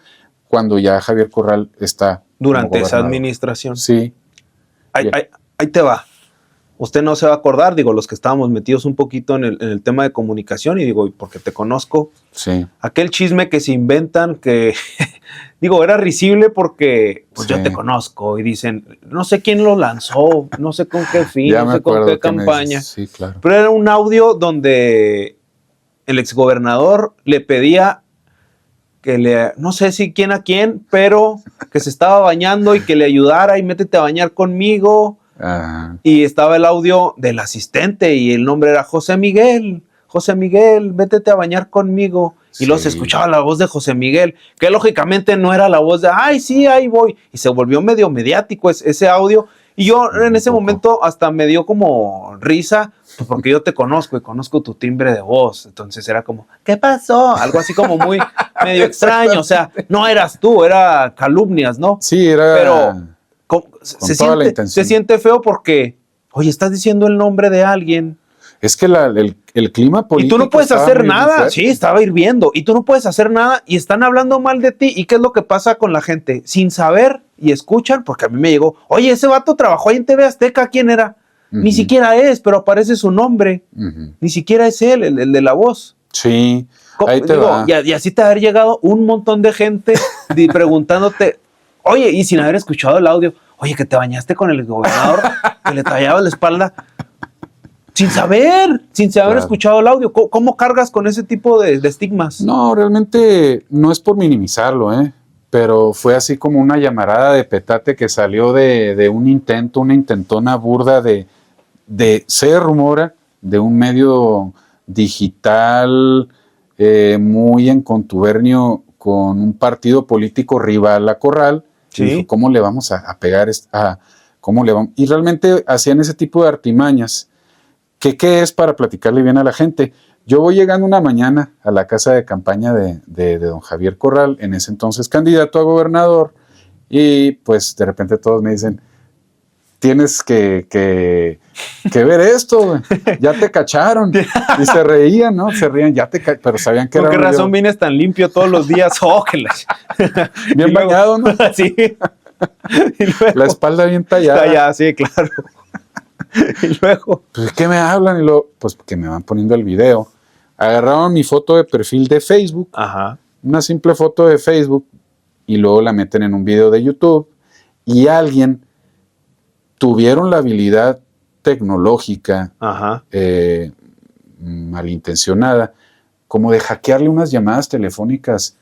cuando ya Javier Corral está Durante como esa gobernador. administración. Sí. Ahí te va. Usted no se va a acordar, digo, los que estábamos metidos un poquito en el tema de comunicación, y digo, porque te conozco, Sí, aquel chisme que se inventan que, digo, era risible porque pues Sí. yo te conozco y dicen, no sé quién lo lanzó, no sé con qué fin, ya no me sé con acuerdo qué que me campaña, dices. Sí, claro. pero era un audio donde el exgobernador le pedía no sé si quién a quién, pero que se estaba bañando y que le ayudara y métete a bañar conmigo. Ajá. Y estaba el audio del asistente y el nombre era José Miguel, métete a bañar conmigo. Y luego se escuchaba la voz de José Miguel, que lógicamente no era la voz de, ay, sí, ahí voy. Y se volvió medio mediático ese audio. Y yo en ese momento hasta me dio como risa, pues porque yo te conozco y conozco tu timbre de voz. Entonces era como, ¿qué pasó? Algo así como muy medio extraño. O sea, no eras tú, era calumnias, ¿no? Sí, era... Pero toda la intención. se siente feo porque, oye, estás diciendo el nombre de alguien. Es que el clima político... Y tú no puedes hacer nada. Sí, estaba hirviendo. Y tú no puedes hacer nada y están hablando mal de ti. ¿Y qué es lo que pasa con la gente? Sin saber y escuchan, porque a mí me llegó, oye, ese vato trabajó ahí en TV Azteca, ¿quién era? Ni siquiera es, pero aparece su nombre. Ni siquiera es él, el de la voz. Sí, ahí te va. Y así te haber llegado un montón de gente preguntándote, oye, y sin haber escuchado el audio, oye, que te bañaste con el gobernador, que le tallaba la espalda, sin saber claro. Escuchado el audio. ¿Cómo cargas con ese tipo de estigmas? No, realmente no es por minimizarlo, pero fue así como una llamarada de petate que salió de un intento, una intentona burda se rumora, de un medio digital muy en contubernio con un partido político rival a Corral. Sí. Y dijo, ¿cómo le vamos a pegar? ¿Cómo le vamos? Y realmente hacían ese tipo de artimañas. ¿Qué es para platicarle bien a la gente? Yo voy llegando una mañana a la casa de campaña de don Javier Corral, en ese entonces candidato a gobernador, y pues de repente todos me dicen, tienes que ver esto, ya te cacharon. Y se reían, ¿no? Se reían, pero sabían que era... ¿Por qué razón vienes tan limpio todos los días? Bien bañado, ¿no? Sí. La espalda bien tallada. Tallada, sí, claro. Y luego, pues, ¿qué me hablan? Y luego, pues, que me van poniendo el video. Agarraron mi foto de perfil de Facebook, una simple foto de Facebook, y luego la meten en un video de YouTube, y tuvieron la habilidad tecnológica, malintencionada, como de hackearle unas llamadas telefónicas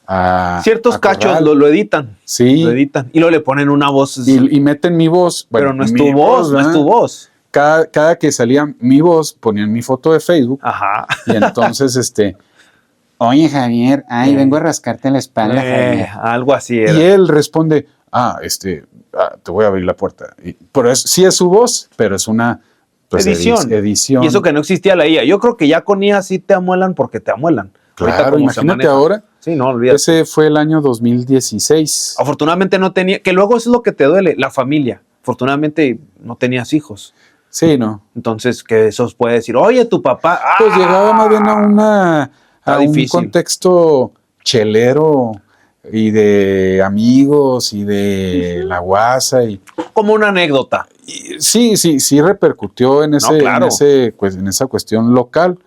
a ciertos cachos lo editan. Sí. Lo editan. Y luego le ponen una voz. Y meten mi voz. Bueno, pero no es tu voz, no es tu voz. Cada que salía mi voz, ponían mi foto de Facebook. Y entonces, oye, Javier, vengo a rascarte la espalda, Javier. Algo así era. Y él responde, te voy a abrir la puerta. Pero sí es su voz, pero es una edición. Y eso que no existía la IA. Yo creo que ya con IA sí te amuelan porque te amuelan. Claro, imagínate ahora. Sí, no, olvídate. Ese fue el año 2016. Afortunadamente no tenía, que luego eso es lo que te duele, la familia. Afortunadamente no tenías hijos. Sí, ¿no? Entonces, que eso puede decir, oye, tu papá... Pues llegaba más bien a un contexto chelero y de amigos y de la guasa. Como una anécdota. Sí repercutió en esa cuestión local,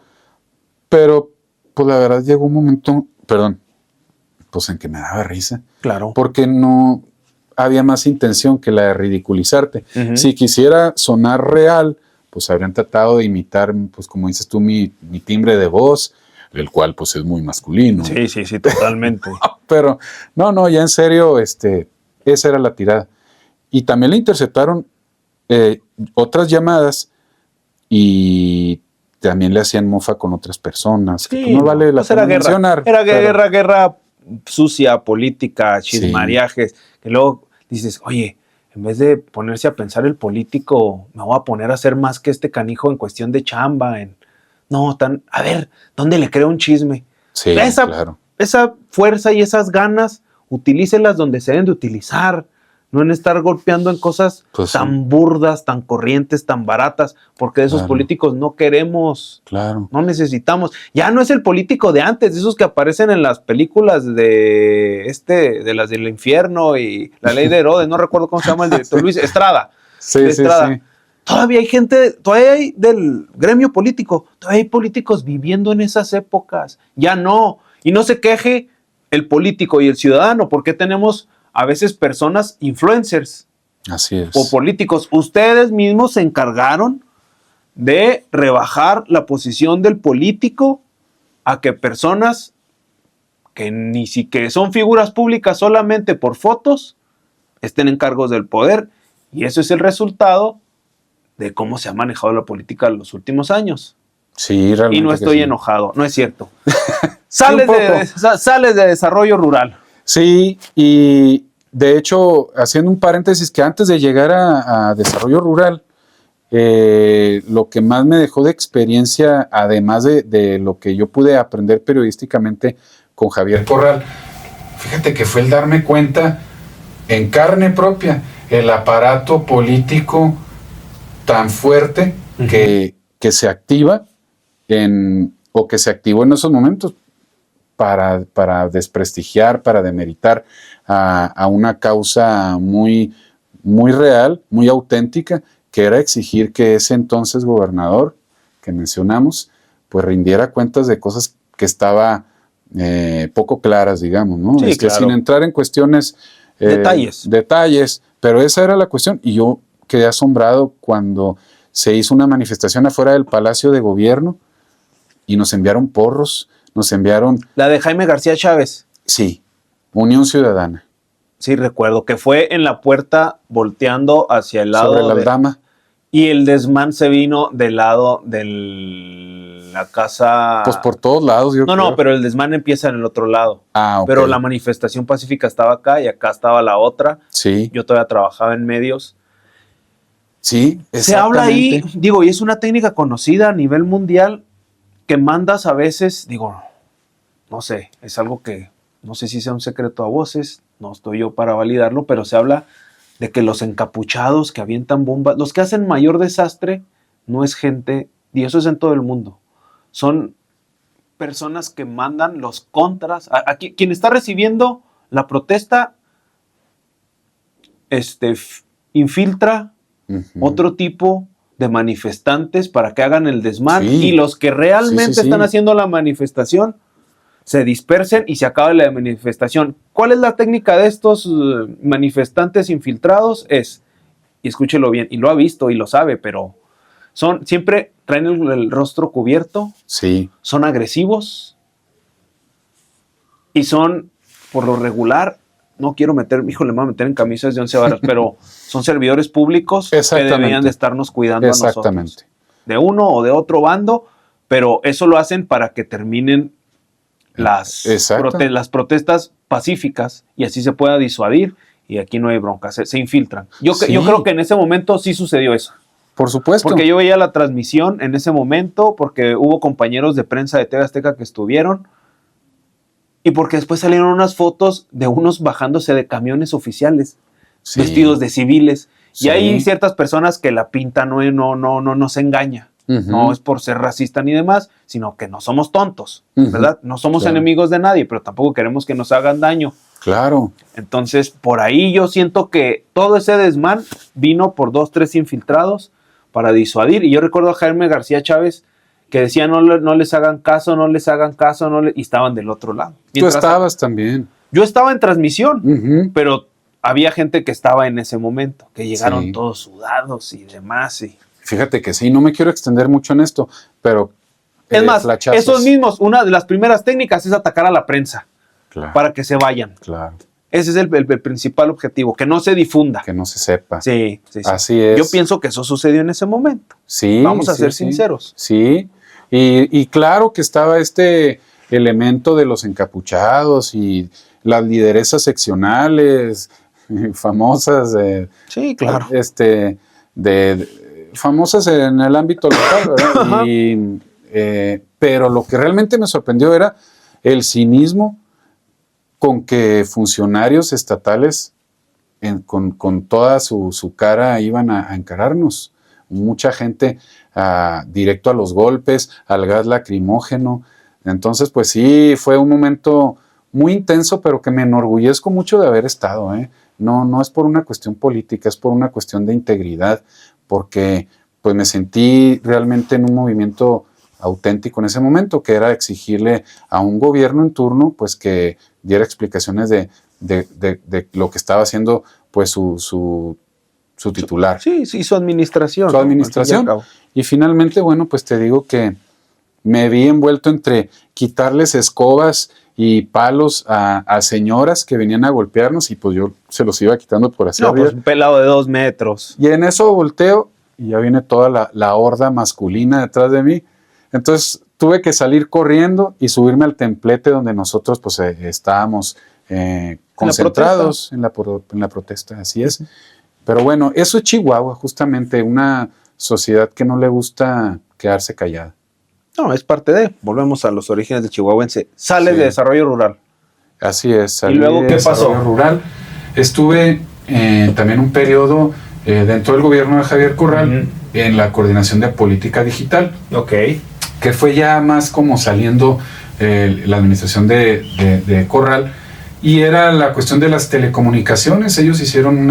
pero pues la verdad llegó un momento, pues en que me daba risa. Claro. Porque no había más intención que la de ridiculizarte. Si quisiera sonar real, pues habrían tratado de imitar, pues como dices tú, mi timbre de voz, el cual pues es muy masculino. Sí, totalmente. Pero no, ya en serio, esa era la tirada. Y también le interceptaron otras llamadas y también le hacían mofa con otras personas. Sí, no vale la pena mencionar. Era guerra sucia, política, chismariajes, que luego dices, oye, en vez de ponerse a pensar el político, me voy a poner a hacer más que este canijo en cuestión de chamba, a ver, ¿dónde le creo un chisme? Sí, claro. Esa fuerza y esas ganas, utilícelas donde se deben de utilizar, no en estar golpeando en cosas tan burdas, tan corrientes, tan baratas, porque de esos políticos no queremos, no necesitamos. Ya no es el político de antes, de esos que aparecen en las películas de las del infierno y La Ley de Herodes, no recuerdo cómo se llama el director, Luis Estrada. Estrada. Sí. Todavía hay gente, todavía hay del gremio político, todavía hay políticos viviendo en esas épocas. Ya no. Y no se queje el político y el ciudadano, porque tenemos a veces personas influencers. Así es. O políticos. Ustedes mismos se encargaron de rebajar la posición del político a que personas que ni siquiera son figuras públicas solamente por fotos estén en cargos del poder. Y eso es el resultado de cómo se ha manejado la política en los últimos años. Sí, realmente. Y no estoy enojado, no es cierto. Sales, un poco. sales de desarrollo rural. Sí, y de hecho, haciendo un paréntesis, que antes de llegar a desarrollo rural, lo que más me dejó de experiencia, además de lo que yo pude aprender periodísticamente con Javier Corral, fíjate que fue el darme cuenta en carne propia el aparato político tan fuerte que se activa o que se activó en esos momentos para desprestigiar, para demeritar a una causa muy, muy real, muy auténtica, que era exigir que ese entonces gobernador que mencionamos, pues rindiera cuentas de cosas que estaba poco claras, digamos, ¿no? Sí, claro. Sin entrar en cuestiones... detalles, pero esa era la cuestión, y yo quedé asombrado cuando se hizo una manifestación afuera del Palacio de Gobierno y nos enviaron porros, nos enviaron... La de Jaime García Chávez. Sí, Unión Ciudadana. Sí, recuerdo que fue en la puerta volteando hacia el lado sobre la Aldama. Y el desmán se vino del lado de la casa... Pues por todos lados, yo creo. No, pero el desmán empieza en el otro lado. Ok. Pero la manifestación pacífica estaba acá y acá estaba la otra. Sí. Yo todavía trabajaba en medios. Sí, se habla ahí, digo, y es una técnica conocida a nivel mundial que mandas a veces, digo, no sé, es algo que no sé si sea un secreto a voces, no estoy yo para validarlo, pero se habla de que los encapuchados que avientan bombas, los que hacen mayor desastre, no es gente, y eso es en todo el mundo, son personas que mandan los contras, quien está recibiendo la protesta, infiltra otro tipo de manifestantes para que hagan el desmán, y los que realmente están haciendo la manifestación se dispersen y se acabe la manifestación. ¿Cuál es la técnica de estos manifestantes infiltrados? Y escúchelo bien, y lo ha visto y lo sabe, pero siempre traen el rostro cubierto, son agresivos y son, por lo regular, no quiero me voy a meter en camisas de 11 varas, pero son servidores públicos que deberían de estarnos cuidando a nosotros. De uno o de otro bando, pero eso lo hacen para que terminen las protestas pacíficas y así se pueda disuadir y aquí no hay bronca, se infiltran. Yo creo que en ese momento sí sucedió eso. Por supuesto. Porque yo veía la transmisión en ese momento, porque hubo compañeros de prensa de TV Azteca que estuvieron, y porque después salieron unas fotos de unos bajándose de camiones oficiales, vestidos de civiles. Y hay ciertas personas que la pinta no se engaña. No es por ser racista ni demás, sino que no somos tontos, ¿verdad? No somos enemigos de nadie, pero tampoco queremos que nos hagan daño. Claro. Entonces, por ahí yo siento que todo ese desmán vino por 2, 3 infiltrados para disuadir. Y yo recuerdo a Jaime García Chávez que decía no les hagan caso, y estaban del otro lado. Tú estabas también. Yo estaba en transmisión, pero había gente que estaba en ese momento, que llegaron todos sudados y demás. Fíjate que sí, no me quiero extender mucho en esto, pero... Es más, esos mismos, una de las primeras técnicas es atacar a la prensa, para que se vayan. Claro. Ese es el principal objetivo, que no se difunda. Que no se sepa. Sí. Así es. Yo pienso que eso sucedió en ese momento. Sí. Vamos a ser sinceros. Sí. Y claro que estaba este elemento de los encapuchados y las lideresas seccionales famosas. Sí, claro. Famosas en el ámbito local, ¿verdad? Pero lo que realmente me sorprendió era el cinismo con que funcionarios estatales con toda su cara iban a encararnos. Mucha gente directo a los golpes, al gas lacrimógeno. Entonces, pues sí, fue un momento muy intenso, pero que me enorgullezco mucho de haber estado. No es por una cuestión política, es por una cuestión de integridad, porque pues me sentí realmente en un movimiento auténtico en ese momento, que era exigirle a un gobierno en turno pues que diera explicaciones de lo que estaba haciendo pues su titular. Sí, su administración. Su administración. Y finalmente, bueno, pues te digo que me vi envuelto entre quitarles escobas y palos a señoras que venían a golpearnos y pues yo se los iba quitando por así. Pues un pelado de 2 metros. Y en eso volteo y ya viene toda la horda masculina detrás de mí. Entonces tuve que salir corriendo y subirme al templete donde nosotros pues estábamos concentrados en la protesta, así es. Pero bueno, eso es Chihuahua, justamente una sociedad que no le gusta quedarse callada. No, es parte de, volvemos a los orígenes del chihuahuense. Sales de desarrollo rural. Así es. ¿Y luego qué pasó? Rural. Estuve también un periodo dentro del gobierno de Javier Corral en la coordinación de política digital. Ok. Que fue ya más como saliendo la administración de Corral, y era la cuestión de las telecomunicaciones. Ellos hicieron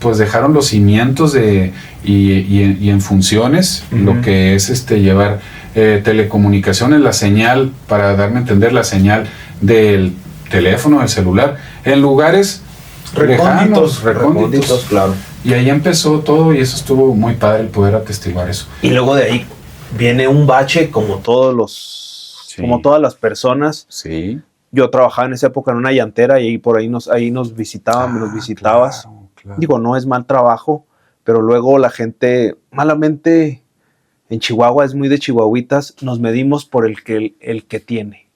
pues dejaron los cimientos y en funciones lo que es llevar telecomunicaciones, la señal, para darme a entender, la señal del teléfono, del celular, en lugares recónditos, claro. Y ahí empezó todo, y eso estuvo muy padre el poder atestiguar eso. Y luego de ahí viene un bache, como como todas las personas. Sí. Yo trabajaba en esa época en una llantera y por ahí nos visitaban, nos visitabas. Claro. Digo, no es mal trabajo, pero luego la gente, malamente, en Chihuahua, es muy de chihuahuitas, nos medimos por el que tiene.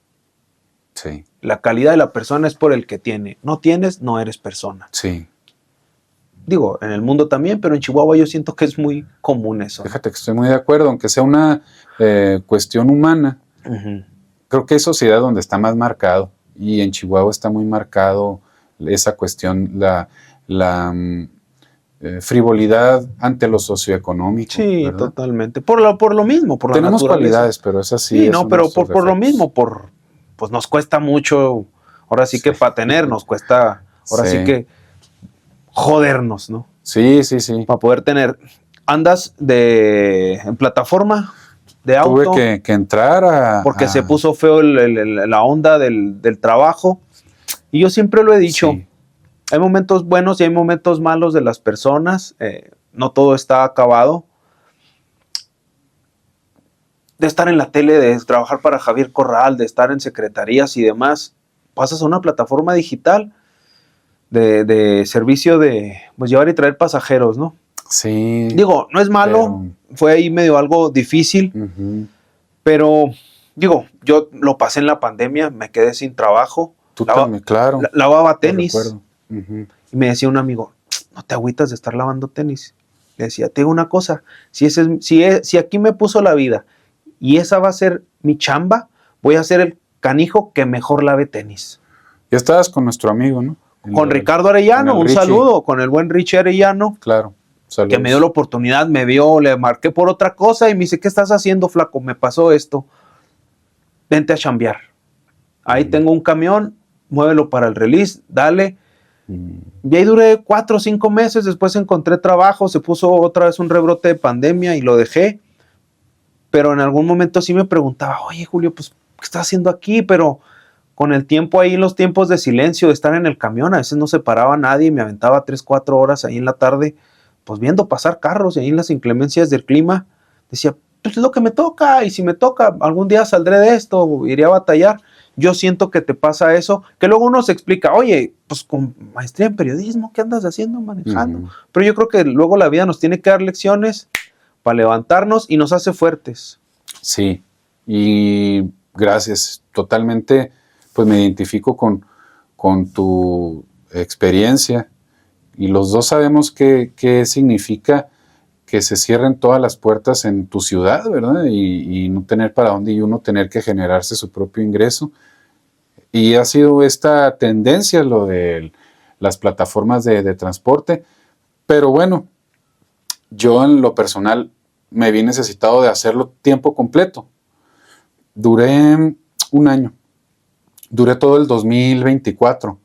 Sí. La calidad de la persona es por el que tiene. No tienes, no eres persona. Sí. Digo, en el mundo también, pero en Chihuahua yo siento que es muy común eso. Fíjate que estoy muy de acuerdo, aunque sea una cuestión humana. Creo que hay sociedad donde está más marcado, y en Chihuahua está muy marcado esa cuestión, la frivolidad ante lo socioeconómico. Sí, ¿verdad? Totalmente. Por lo mismo, por la Tenemos naturaleza. cualidades, pero es así. Sí, no, pero por lo mismo, pues nos cuesta mucho, ahora sí que para tener, nos cuesta, ahora sí que jodernos, ¿no? Sí. Para poder tener. ¿Andas en plataforma de auto? Tuve que entrar porque se puso feo la onda del trabajo. Y yo siempre lo he dicho, hay momentos buenos y hay momentos malos de las personas. No todo está acabado. De estar en la tele, de trabajar para Javier Corral, de estar en secretarías y demás, pasas a una plataforma digital de servicio de pues, llevar y traer pasajeros, ¿no? Sí. Digo, no es malo, fue ahí medio algo difícil, pero digo, yo lo pasé en la pandemia, me quedé sin trabajo. Tú también, claro. Lavaba tenis. Y me decía un amigo, no te agüitas de estar lavando tenis. Le decía, te digo una cosa, si aquí me puso la vida y esa va a ser mi chamba, voy a ser el canijo que mejor lave tenis. Ya estabas con nuestro amigo, ¿no? Con Ricardo Arellano, un saludo, con el buen Richie Arellano. Claro, saludos. Que me dio la oportunidad, me vio, le marqué por otra cosa y me dice, ¿qué estás haciendo, flaco? Me pasó esto. Vente a chambear. Ahí tengo un camión, muévelo para el release, dale. Y ahí duré 4 o 5 meses, después encontré trabajo, se puso otra vez un rebrote de pandemia y lo dejé. Pero en algún momento sí me preguntaba, oye, Julio, pues, ¿qué estás haciendo aquí? Pero con el tiempo ahí, los tiempos de silencio, de estar en el camión, a veces no se paraba nadie y me aventaba 3, 4 horas ahí en la tarde, pues viendo pasar carros y ahí en las inclemencias del clima, decía, pues es lo que me toca, y si me toca, algún día saldré de esto, iré a batallar. Yo siento que te pasa eso, que luego uno se explica, oye, pues con maestría en periodismo, ¿qué andas haciendo, manejando? Pero yo creo que luego la vida nos tiene que dar lecciones para levantarnos y nos hace fuertes. Sí, y gracias, totalmente, pues me identifico con tu experiencia, y los dos sabemos qué significa que se cierren todas las puertas en tu ciudad, ¿verdad? Y no tener para dónde, y uno tener que generarse su propio ingreso. Y ha sido esta tendencia lo de las plataformas de transporte, pero bueno, yo en lo personal me vi necesitado de hacerlo tiempo completo. Duré un año, duré todo el 2024,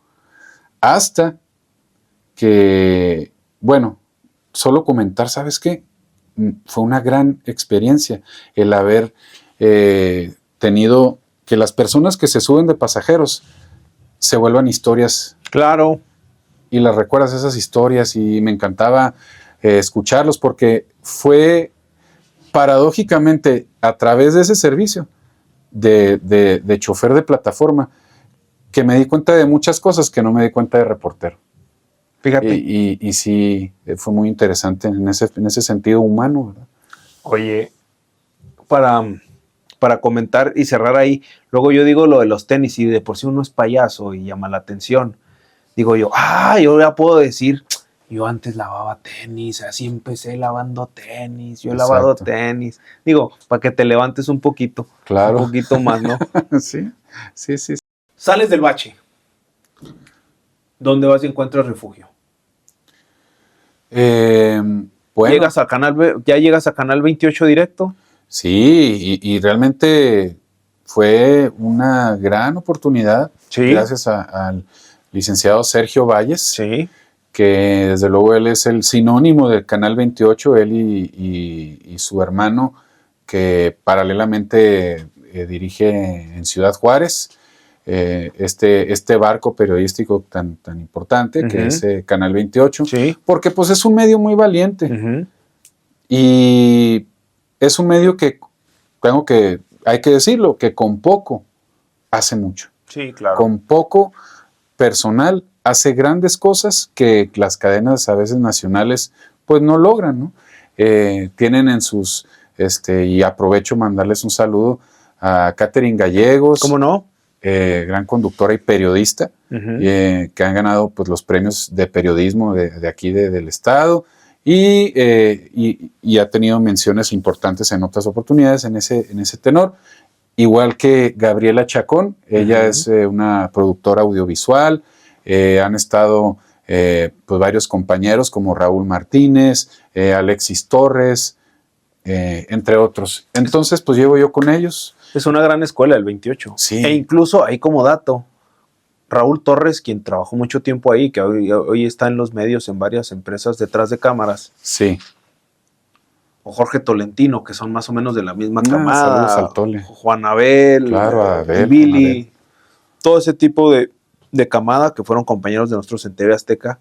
hasta que, bueno, solo comentar, ¿sabes qué? Fue una gran experiencia el haber tenido que las personas que se suben de pasajeros se vuelvan historias. Claro. Y las recuerdas esas historias, y me encantaba escucharlos, porque fue paradójicamente a través de ese servicio de chofer de plataforma que me di cuenta de muchas cosas que no me di cuenta de reportero. Fíjate. Y sí, fue muy interesante en ese sentido humano, ¿verdad? Oye, para para comentar y cerrar ahí, luego yo digo lo de los tenis y de por sí uno es payaso y llama la atención. Digo yo ya puedo decir, yo antes lavaba tenis, así empecé lavando tenis, yo he lavado tenis. Digo, para que te levantes un poquito, claro. Un poquito más, ¿no? Sí. Sales del bache. ¿Dónde vas y encuentras refugio? Bueno. ¿Ya llegas a Canal 28 directo? Sí, y realmente fue una gran oportunidad, gracias al licenciado Sergio Valles, que desde luego él es el sinónimo del Canal 28, él y su hermano, que paralelamente dirige en Ciudad Juárez este barco periodístico tan importante, que es Canal 28, porque pues es un medio muy valiente, y es un medio que hay que decirlo, que con poco hace mucho. Sí, claro. Con poco personal hace grandes cosas que las cadenas a veces nacionales pues no logran, ¿no? Tienen en sus, y aprovecho mandarles un saludo a Catherine Gallegos. ¿Cómo no? Gran conductora y periodista, que han ganado pues los premios de periodismo de aquí del estado, y ha tenido menciones importantes en otras oportunidades en ese tenor, igual que Gabriela Chacón. Ella es una productora audiovisual. Han estado pues varios compañeros como Raúl Martínez, Alexis Torres, entre otros. Entonces pues llevo yo con ellos. Es una gran escuela el 28. Sí. E incluso ahí como dato, Raúl Torres, quien trabajó mucho tiempo ahí, que hoy está en los medios en varias empresas detrás de cámaras. Sí. O Jorge Tolentino, que son más o menos de la misma camada. Saludos al Tole. Juan Abel, claro, Abel, Billy. Abel. Todo ese tipo de camada que fueron compañeros de nosotros en TV Azteca.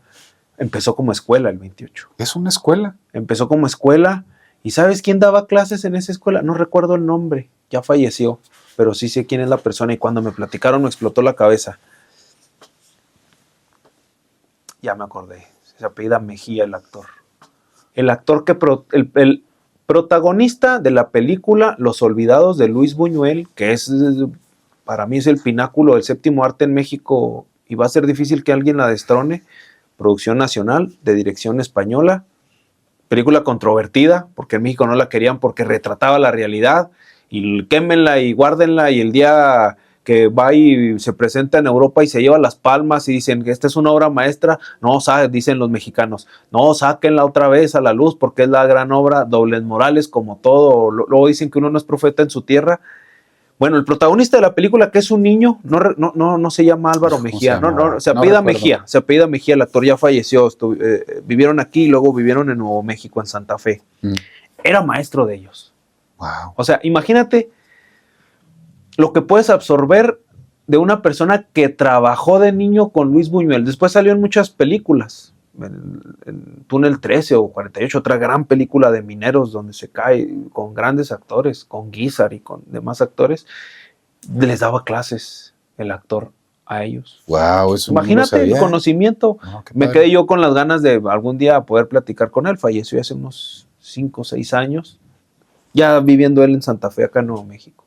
Empezó como escuela el 28. Es una escuela. Empezó como escuela. ¿Y sabes quién daba clases en esa escuela? No recuerdo el nombre. Ya falleció, pero sí sé quién es la persona, y cuando me platicaron me explotó la cabeza. Ya me acordé. Se apellida Mejía el actor. El actor el protagonista de la película Los Olvidados de Luis Buñuel, que para mí es el pináculo del séptimo arte en México y va a ser difícil que alguien la destrone. Producción nacional, de dirección española. Película controvertida, porque en México no la querían porque retrataba la realidad. Y quémenla y guárdenla, y el día que va y se presenta en Europa y se lleva las palmas y dicen que esta es una obra maestra, no, dicen los mexicanos, no, sáquenla otra vez a la luz porque es la gran obra, dobles morales como todo. Luego dicen que uno no es profeta en su tierra. Bueno, el protagonista de la película, que es un niño, no se llama Álvaro Mejía, se apellida Mejía, el actor ya falleció, vivieron aquí y luego vivieron en Nuevo México, en Santa Fe. Era maestro de ellos. Wow. O sea, imagínate lo que puedes absorber de una persona que trabajó de niño con Luis Buñuel. Después salió en muchas películas, en Túnel 13 o 48, otra gran película de mineros donde se cae con grandes actores, con Guízar y con demás actores. Les daba clases el actor a ellos. Wow, eso imagínate no lo el conocimiento. Me quedé yo con las ganas de algún día poder platicar con él. Falleció hace unos 5 o 6 años. Ya viviendo él en Santa Fe, acá en Nuevo México.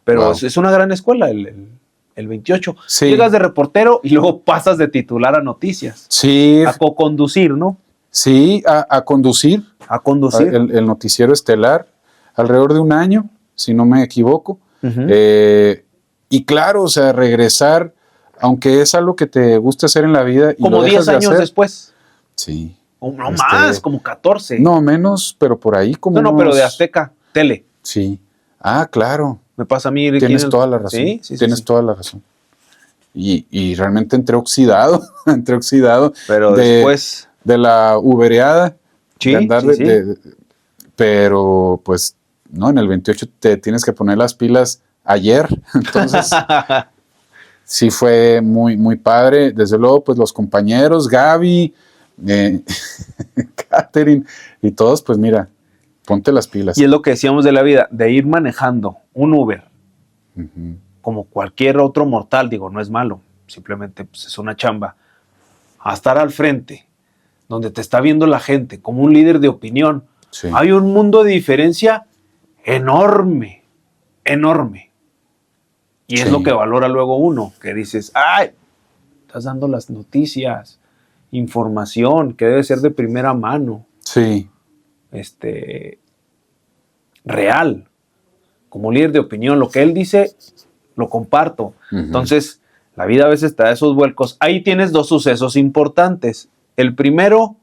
Pero es una gran escuela el 28. Sí. Llegas de reportero y luego pasas de titular a noticias. Sí. A co-conducir, ¿no? Sí, a conducir. A conducir. El noticiero estelar, alrededor de un año, si no me equivoco. Y claro, o sea, regresar, aunque es algo que te gusta hacer en la vida. Y como 10 años después. Sí. No más, como 14. No, menos, pero por ahí como No, pero de Azteca, tele. Sí. Ah, claro. Me pasa a mí. Tienes toda la razón. Sí, Tienes toda la razón. Y realmente entré oxidado. Pero después. De la ubereada. Sí, de andar pero pues, no, en el 28 te tienes que poner las pilas ayer. Entonces, sí fue muy, muy padre. Desde luego, pues los compañeros, Gaby, Catherine y todos, pues mira, ponte las pilas. Y es lo que decíamos de la vida, de ir manejando un Uber, como cualquier otro mortal, digo, no es malo, simplemente pues, es una chamba, a estar al frente, donde te está viendo la gente, como un líder de opinión. Sí. Hay un mundo de diferencia enorme, enorme. Y Sí. es lo que valora luego uno, que dices, ¡ay! Estás dando las noticias, información que debe ser de primera mano, Sí. real, como líder de opinión. Lo que él dice, lo comparto. Ujú. Entonces, la vida a veces te da esos vuelcos. Ahí tienes dos sucesos importantes. El primero,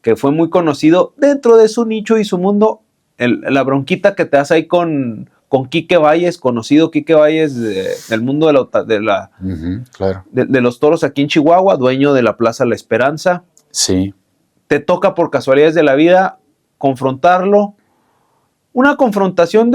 que fue muy conocido dentro de su nicho y su mundo, la bronquita que te hace ahí con Quique Valles, conocido Quique Valles del mundo Ujú, claro. de los toros aquí en Chihuahua, dueño de la Plaza La Esperanza. Sí. Te toca por casualidades de la vida confrontarlo. Una confrontación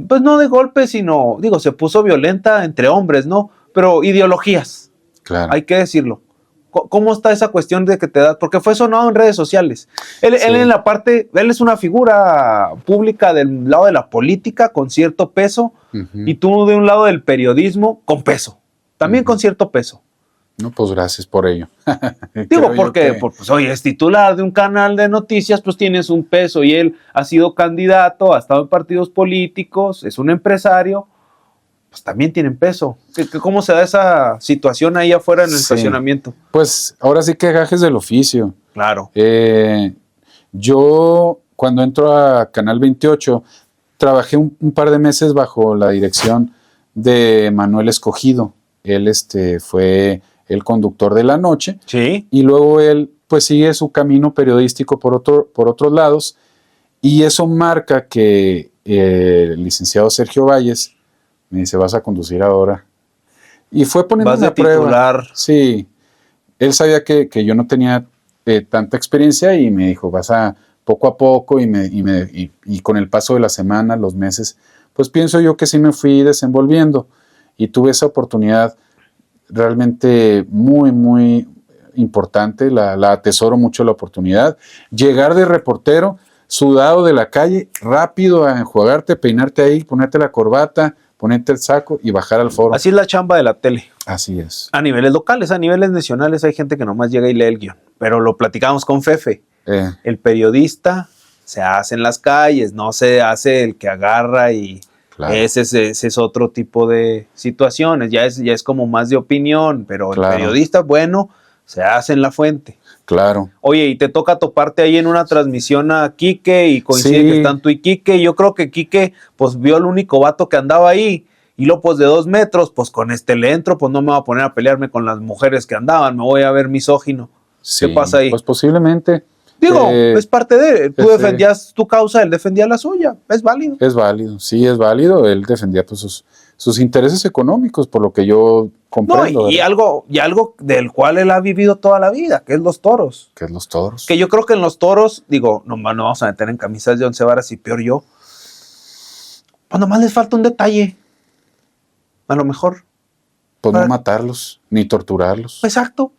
pues no de golpes, sino, digo, se puso violenta entre hombres, ¿no? Pero ideologías, Claro. hay que decirlo. ¿Cómo está esa cuestión de que te da? Porque fue sonado en redes sociales. Él en la parte, él es una figura pública del lado de la política con cierto peso, Ujú. y tú de un lado del periodismo con peso, también con cierto peso. No, pues gracias por ello. Digo, Creo yo porque, que- pues, oye, es titular de un canal de noticias, pues tienes un peso, y él ha sido candidato, ha estado en partidos políticos, es un empresario, pues también tienen peso. ¿Cómo se da esa situación ahí afuera en el Sí. estacionamiento? Pues ahora sí que gajes del oficio. Claro. Yo, cuando entro a Canal 28, trabajé un par de meses bajo la dirección de Manuel Escogido. Él fue el conductor de la noche, Sí. y luego él pues sigue su camino periodístico por otros lados, y eso marca que el licenciado Sergio Valles me dice, vas a conducir ahora. Y fue poniendo Vas de una prueba. titular. Sí, él sabía que yo no tenía tanta experiencia, y me dijo, vas a poco a poco, y con el paso de las semanas, los meses, pues pienso yo que sí me fui desenvolviendo, y tuve esa oportunidad realmente muy, muy importante, la atesoro mucho la oportunidad. Llegar de reportero, sudado de la calle, rápido a enjuagarte, peinarte ahí, ponerte la corbata, ponerte el saco y bajar al foro. Así es la chamba de la tele. Así es. A niveles locales, a niveles nacionales hay gente que nomás llega y lee el guión. Pero lo platicamos con Fefe. El periodista se hace en las calles, no se hace el que agarra y... Claro. Ese es otro tipo de situaciones, ya es como más de opinión, pero Claro. el periodista, bueno, se hace en la fuente. Claro. Oye, y te toca toparte ahí en una transmisión a Quique y coincide Sí. que están tú y Quique. Yo creo que Quique pues vio el único vato que andaba ahí, y luego pues de 2 metros, pues con le entro, pues no me voy a poner a pelearme con las mujeres que andaban, me voy a ver misógino. Sí, ¿Qué pasa ahí? Pues posiblemente. Digo, es parte de, tú sí. defendías tu causa, él defendía la suya, es válido. Es válido, sí, es válido. Él defendía pues sus intereses económicos, por lo que yo comprendo. No, y algo del cual él ha vivido toda la vida, que es los toros. Que es los toros. Que yo creo que en los toros, digo, no vamos a meter en camisas de 11 varas y peor yo, pues nomás les falta un detalle. A lo mejor. Pues para- no matarlos, ni torturarlos. Exacto.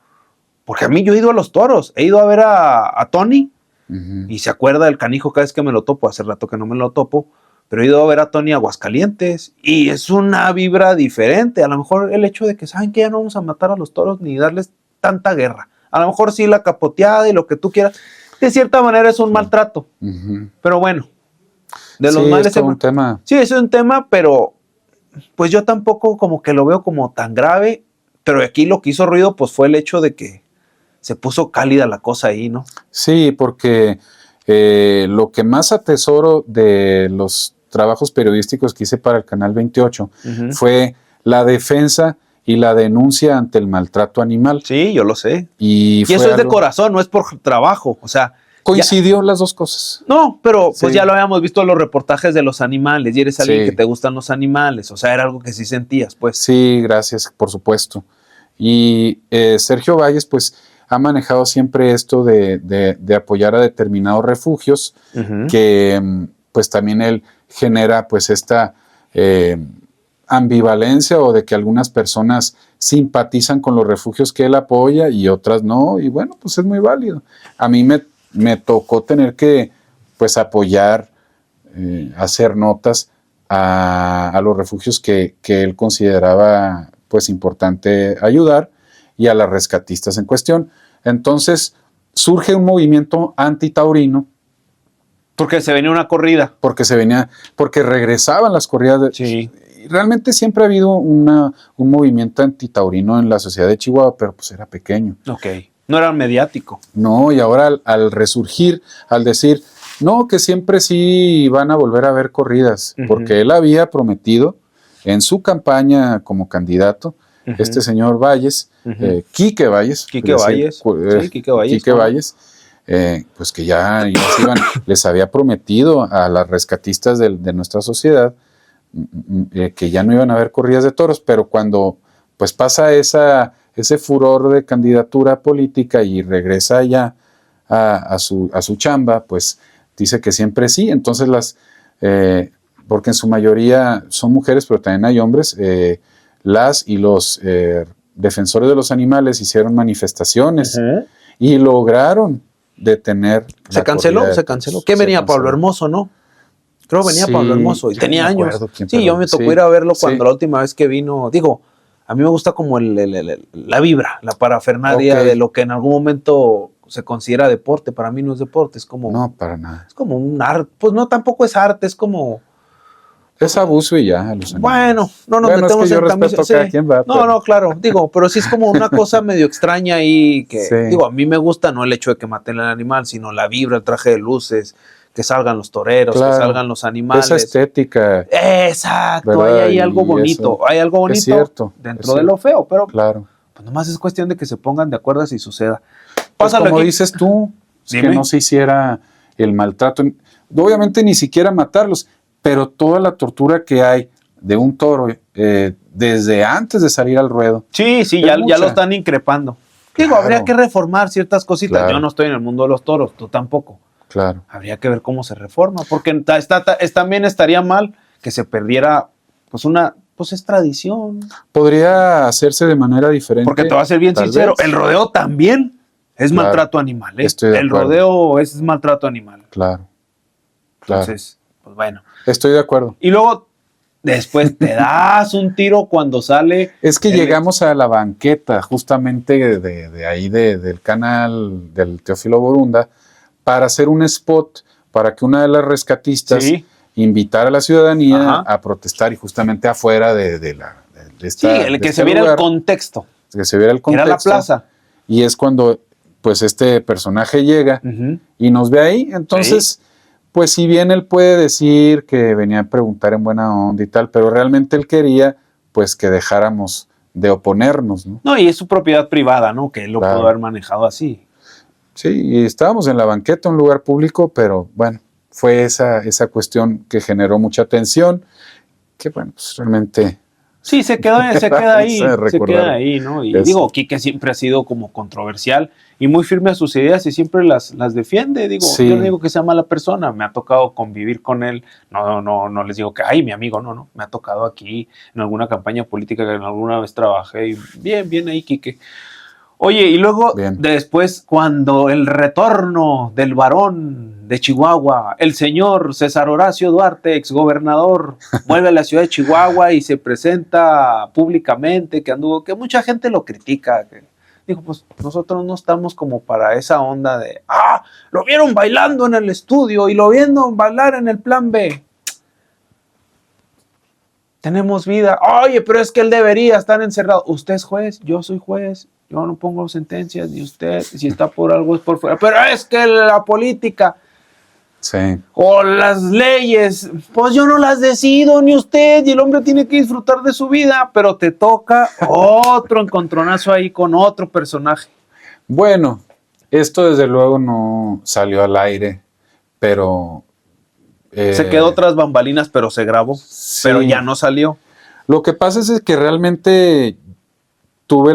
Porque a mí yo he ido a los toros, he ido a ver a Tony, Ujú. y se acuerda del canijo cada vez que me lo topo, hace rato que no me lo topo, pero he ido a ver a Tony a Aguascalientes, y es una vibra diferente. A lo mejor el hecho de que saben que ya no vamos a matar a los toros ni darles tanta guerra. A lo mejor sí la capoteada y lo que tú quieras, de cierta manera es un maltrato, Ujú. pero bueno, de los Sí, males es todo un tema. sí, eso es un tema, pero pues yo tampoco como que lo veo como tan grave, pero aquí lo que hizo ruido pues fue el hecho de que se puso cálida la cosa ahí, ¿no? Sí, porque lo que más atesoro de los trabajos periodísticos que hice para el Canal 28 Ujú. fue la defensa y la denuncia ante el maltrato animal. Sí, yo lo sé. Y Y fue eso es de algo- corazón, no es por trabajo, o sea... Coincidió las dos cosas. No, pero pues Sí. ya lo habíamos visto en los reportajes de los animales, y eres alguien Sí. que te gustan los animales, o sea, era algo que sí sentías, pues. Sí, gracias, por supuesto. Y Sergio Valles, pues, ha manejado siempre esto de apoyar a determinados refugios, Ujú. que pues también él genera pues esta ambivalencia, o de que algunas personas simpatizan con los refugios que él apoya y otras no, y bueno, pues es muy válido. A mí me tocó tener que pues apoyar, hacer notas a los refugios que él consideraba pues importante ayudar, y a las rescatistas en cuestión. Entonces surge un movimiento antitaurino Porque se venía una corrida. Porque regresaban las corridas. Sí. Realmente siempre ha habido un movimiento antitaurino en la sociedad de Chihuahua, pero pues era pequeño. Ok. No era mediático. No, y ahora al resurgir, al decir, no, que siempre sí van a volver a haber corridas, porque él había prometido en su campaña como candidato, este señor Valles, Quique Valles. Quique Valles. Sí, Quique Valles. Pues que ya les había prometido a las rescatistas de nuestra sociedad que ya no iban a haber corridas de toros, pero cuando pues pasa ese furor de candidatura política y regresa ya a su chamba, pues dice que siempre sí. Entonces porque en su mayoría son mujeres, pero también hay hombres, las y los defensores de los animales hicieron manifestaciones y lograron detener. Se canceló. ¿Qué venía? Pablo Hermoso, ¿no? Creo venía Pablo Hermoso y tenía años. Sí, yo me tocó ir a verlo cuando la última vez que vino. Digo, a mí me gusta como la vibra, la parafernalia de lo que en algún momento se considera deporte. Para mí no es deporte, es como... No, para nada. Es como un arte. Pues no, tampoco es arte, es como... Es abuso y ya. Bueno, no nos metemos en camisa. Sí. No, claro. Digo, pero sí es como una cosa medio extraña ahí que, digo, a mí me gusta no el hecho de que maten al animal, sino la vibra, el traje de luces, que salgan los toreros, que salgan los animales. Esa estética. Exacto, hay algo bonito. Hay algo bonito es cierto, dentro de lo feo, pero claro. Pues nomás es cuestión de que se pongan de acuerdo si suceda. Pues como dices tú, que no se hiciera el maltrato. Obviamente ni siquiera matarlos, pero toda la tortura que hay de un toro desde antes de salir al ruedo. Sí, ya lo están increpando. Digo, claro. Habría que reformar ciertas cositas. Claro. Yo no estoy en el mundo de los toros, tú tampoco. Claro. Habría que ver cómo se reforma, porque también estaría mal que se perdiera, pues es tradición. Podría hacerse de manera diferente. Porque te voy a ser bien sincero, el rodeo también es maltrato animal. El rodeo es maltrato animal. Claro. Entonces, pues bueno. Estoy de acuerdo. Y luego, después te das un tiro cuando sale... Es que llegamos a la banqueta, justamente de ahí del canal del Teófilo Borunda, para hacer un spot, para que una de las rescatistas invitara a la ciudadanía a protestar y justamente afuera de esta... Sí, que se viera el contexto. Que se viera el contexto. Era la plaza. Y es cuando, pues, este personaje llega y nos ve ahí, entonces... Pues si bien él puede decir que venía a preguntar en buena onda y tal, pero realmente él quería pues que dejáramos de oponernos, ¿no? No, y es su propiedad privada, ¿no? Que él lo pudo haber manejado así. Sí, y estábamos en la banqueta, un lugar público, pero bueno, fue esa cuestión que generó mucha tensión, que bueno, pues realmente... Sí, se queda ahí, ¿no? Y digo, Quique siempre ha sido como controversial y muy firme a sus ideas y siempre las defiende. Digo, yo no digo que sea mala persona, me ha tocado convivir con él. No les digo que, ay, mi amigo, no. Me ha tocado aquí en alguna campaña política que alguna vez trabajé y bien ahí, Quique. Oye, y luego después, cuando el retorno del varón de Chihuahua, el señor César Horacio Duarte, exgobernador, vuelve a la ciudad de Chihuahua y se presenta públicamente, que mucha gente lo critica. Dijo, pues nosotros no estamos como para esa onda de, lo vieron bailando en el estudio y lo vieron bailar en el plan B. Tenemos vida. Oye, pero es que él debería estar encerrado. Usted es juez, yo soy juez. Yo no pongo sentencias, ni usted, si está por algo es por fuera. Pero es que la política o las leyes, pues yo no las decido, ni usted, y el hombre tiene que disfrutar de su vida, pero te toca otro encontronazo ahí con otro personaje. Bueno, esto desde luego no salió al aire, pero... se quedó tras bambalinas, pero se grabó, pero ya no salió. Lo que pasa es que realmente... tuve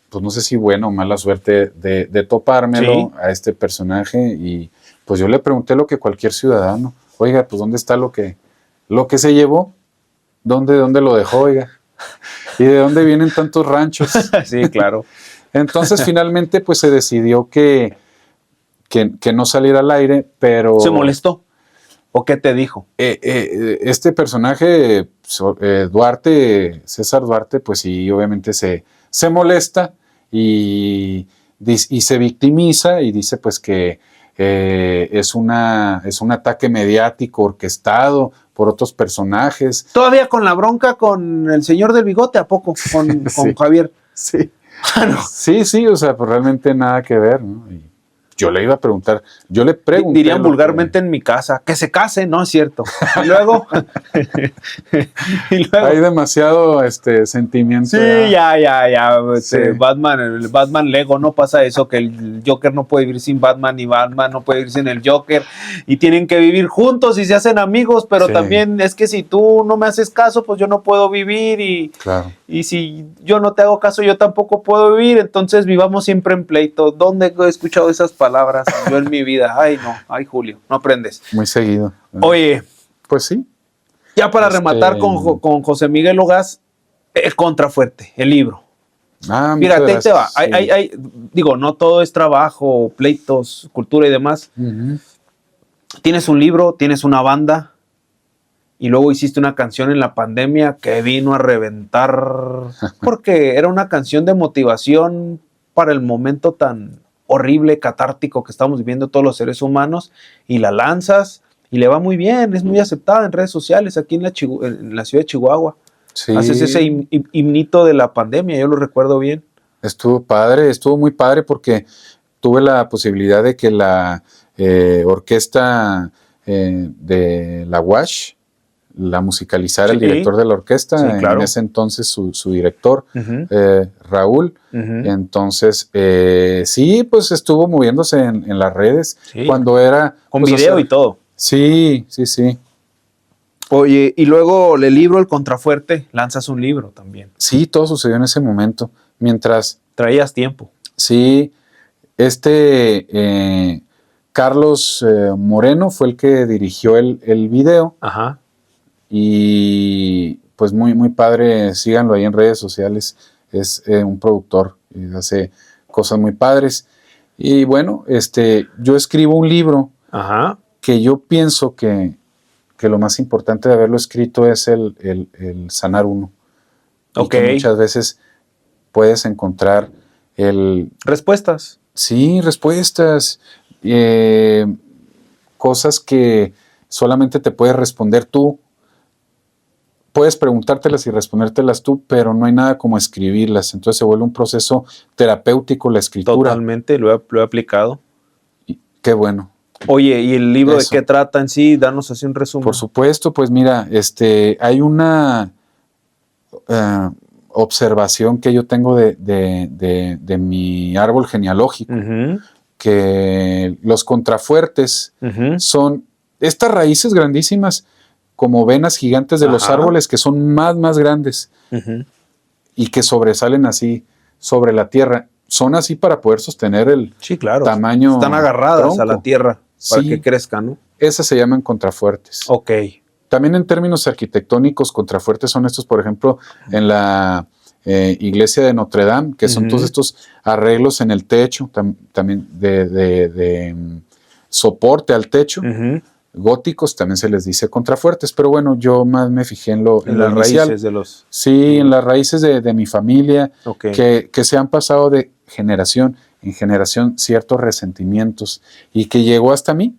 pues no sé si buena o mala suerte de topármelo a este personaje y pues yo le pregunté lo que cualquier ciudadano, oiga, pues ¿dónde está lo que se llevó? ¿Dónde lo dejó, oiga? ¿Y de dónde vienen tantos ranchos? Sí, claro. Entonces finalmente pues se decidió que no saliera al aire, pero... ¿Se molestó? ¿O qué te dijo? Este personaje, Duarte, César Duarte, pues sí, obviamente se molesta y se victimiza y dice pues que es un ataque mediático orquestado por otros personajes. Todavía con la bronca con el señor del bigote, ¿a poco? Con Sí. Javier. Sí. No. Sí, o sea, pues realmente nada que ver, ¿no? Y yo le iba a preguntar, yo le pregunté. Dirían vulgarmente en mi casa, que se case, no es cierto. Y luego, hay demasiado sentimiento. Sí, ya. Sí. Batman, el Batman Lego, no pasa eso, que el Joker no puede vivir sin Batman y Batman no puede vivir sin el Joker y tienen que vivir juntos y se hacen amigos, pero Sí. también es que si tú no me haces caso, pues yo no puedo vivir Claro. y si yo no te hago caso, yo tampoco puedo vivir, entonces vivamos siempre en pleito. ¿Dónde he escuchado esas palabras yo en mi vida? Ay, no, ay, Julio, no aprendes. Muy seguido. Oye, Pues sí. ya para rematar con José Miguel Ogaz, El Contrafuerte, el libro. Mira, Muchas te va. gracias, sí. Digo, no todo es trabajo, pleitos, cultura y demás. Ujú. Tienes un libro, tienes una banda y luego hiciste una canción en la pandemia que vino a reventar porque era una canción de motivación para el momento tan horrible, catártico que estamos viviendo todos los seres humanos y la lanzas y le va muy bien, es muy aceptada en redes sociales aquí en la ciudad de Chihuahua. Sí. Haces ese himnito de la pandemia, yo lo recuerdo bien. Estuvo muy padre porque tuve la posibilidad de que la orquesta de la UASH la musicalizara Sí. el director de la orquesta, Sí, claro. en ese entonces su director, Uh-huh. Raúl. Uh-huh. Entonces, sí, pues estuvo moviéndose en las redes Sí. cuando era... Con pues, video y todo. Sí. Oye, y luego el libro El Contrafuerte, lanzas un libro también. Sí, todo sucedió en ese momento. Mientras, Traías tiempo. sí, Carlos Moreno fue el que dirigió el video Ajá. y pues muy padre, síganlo ahí en redes sociales, es un productor, hace cosas muy padres. Y bueno, yo escribo un libro Ajá. que yo pienso que lo más importante de haberlo escrito es el sanar uno. Y Ok. que muchas veces puedes encontrar Respuestas. sí, respuestas, cosas que solamente te puedes responder tú. Puedes preguntártelas y respondértelas tú, pero no hay nada como escribirlas. Entonces se vuelve un proceso terapéutico la escritura. Totalmente, lo he aplicado. Y qué bueno. Oye, ¿y el libro Eso. de qué trata en sí? Danos así un resumen. Por supuesto, pues mira, hay una observación que yo tengo de mi árbol genealógico, Uh-huh. que los contrafuertes Uh-huh. son estas raíces grandísimas como venas gigantes de los Ajá. árboles que son más grandes Uh-huh. y que sobresalen así sobre la tierra. Son así para poder sostener el Sí, claro. tamaño. Están agarradas tronco. a la tierra para Sí. que crezcan, ¿no? Esas se llaman contrafuertes. Ok. También en términos arquitectónicos, contrafuertes son estos, por ejemplo, en la iglesia de Notre Dame, que son Ujú. todos estos arreglos en el techo, también de soporte al techo. Uh-huh. Góticos también se les dice contrafuertes, pero bueno, yo más me fijé en lo En las inicial. raíces de los... Sí, en las raíces de mi familia, Ok. que se han pasado de generación en generación ciertos resentimientos y que llegó hasta mí.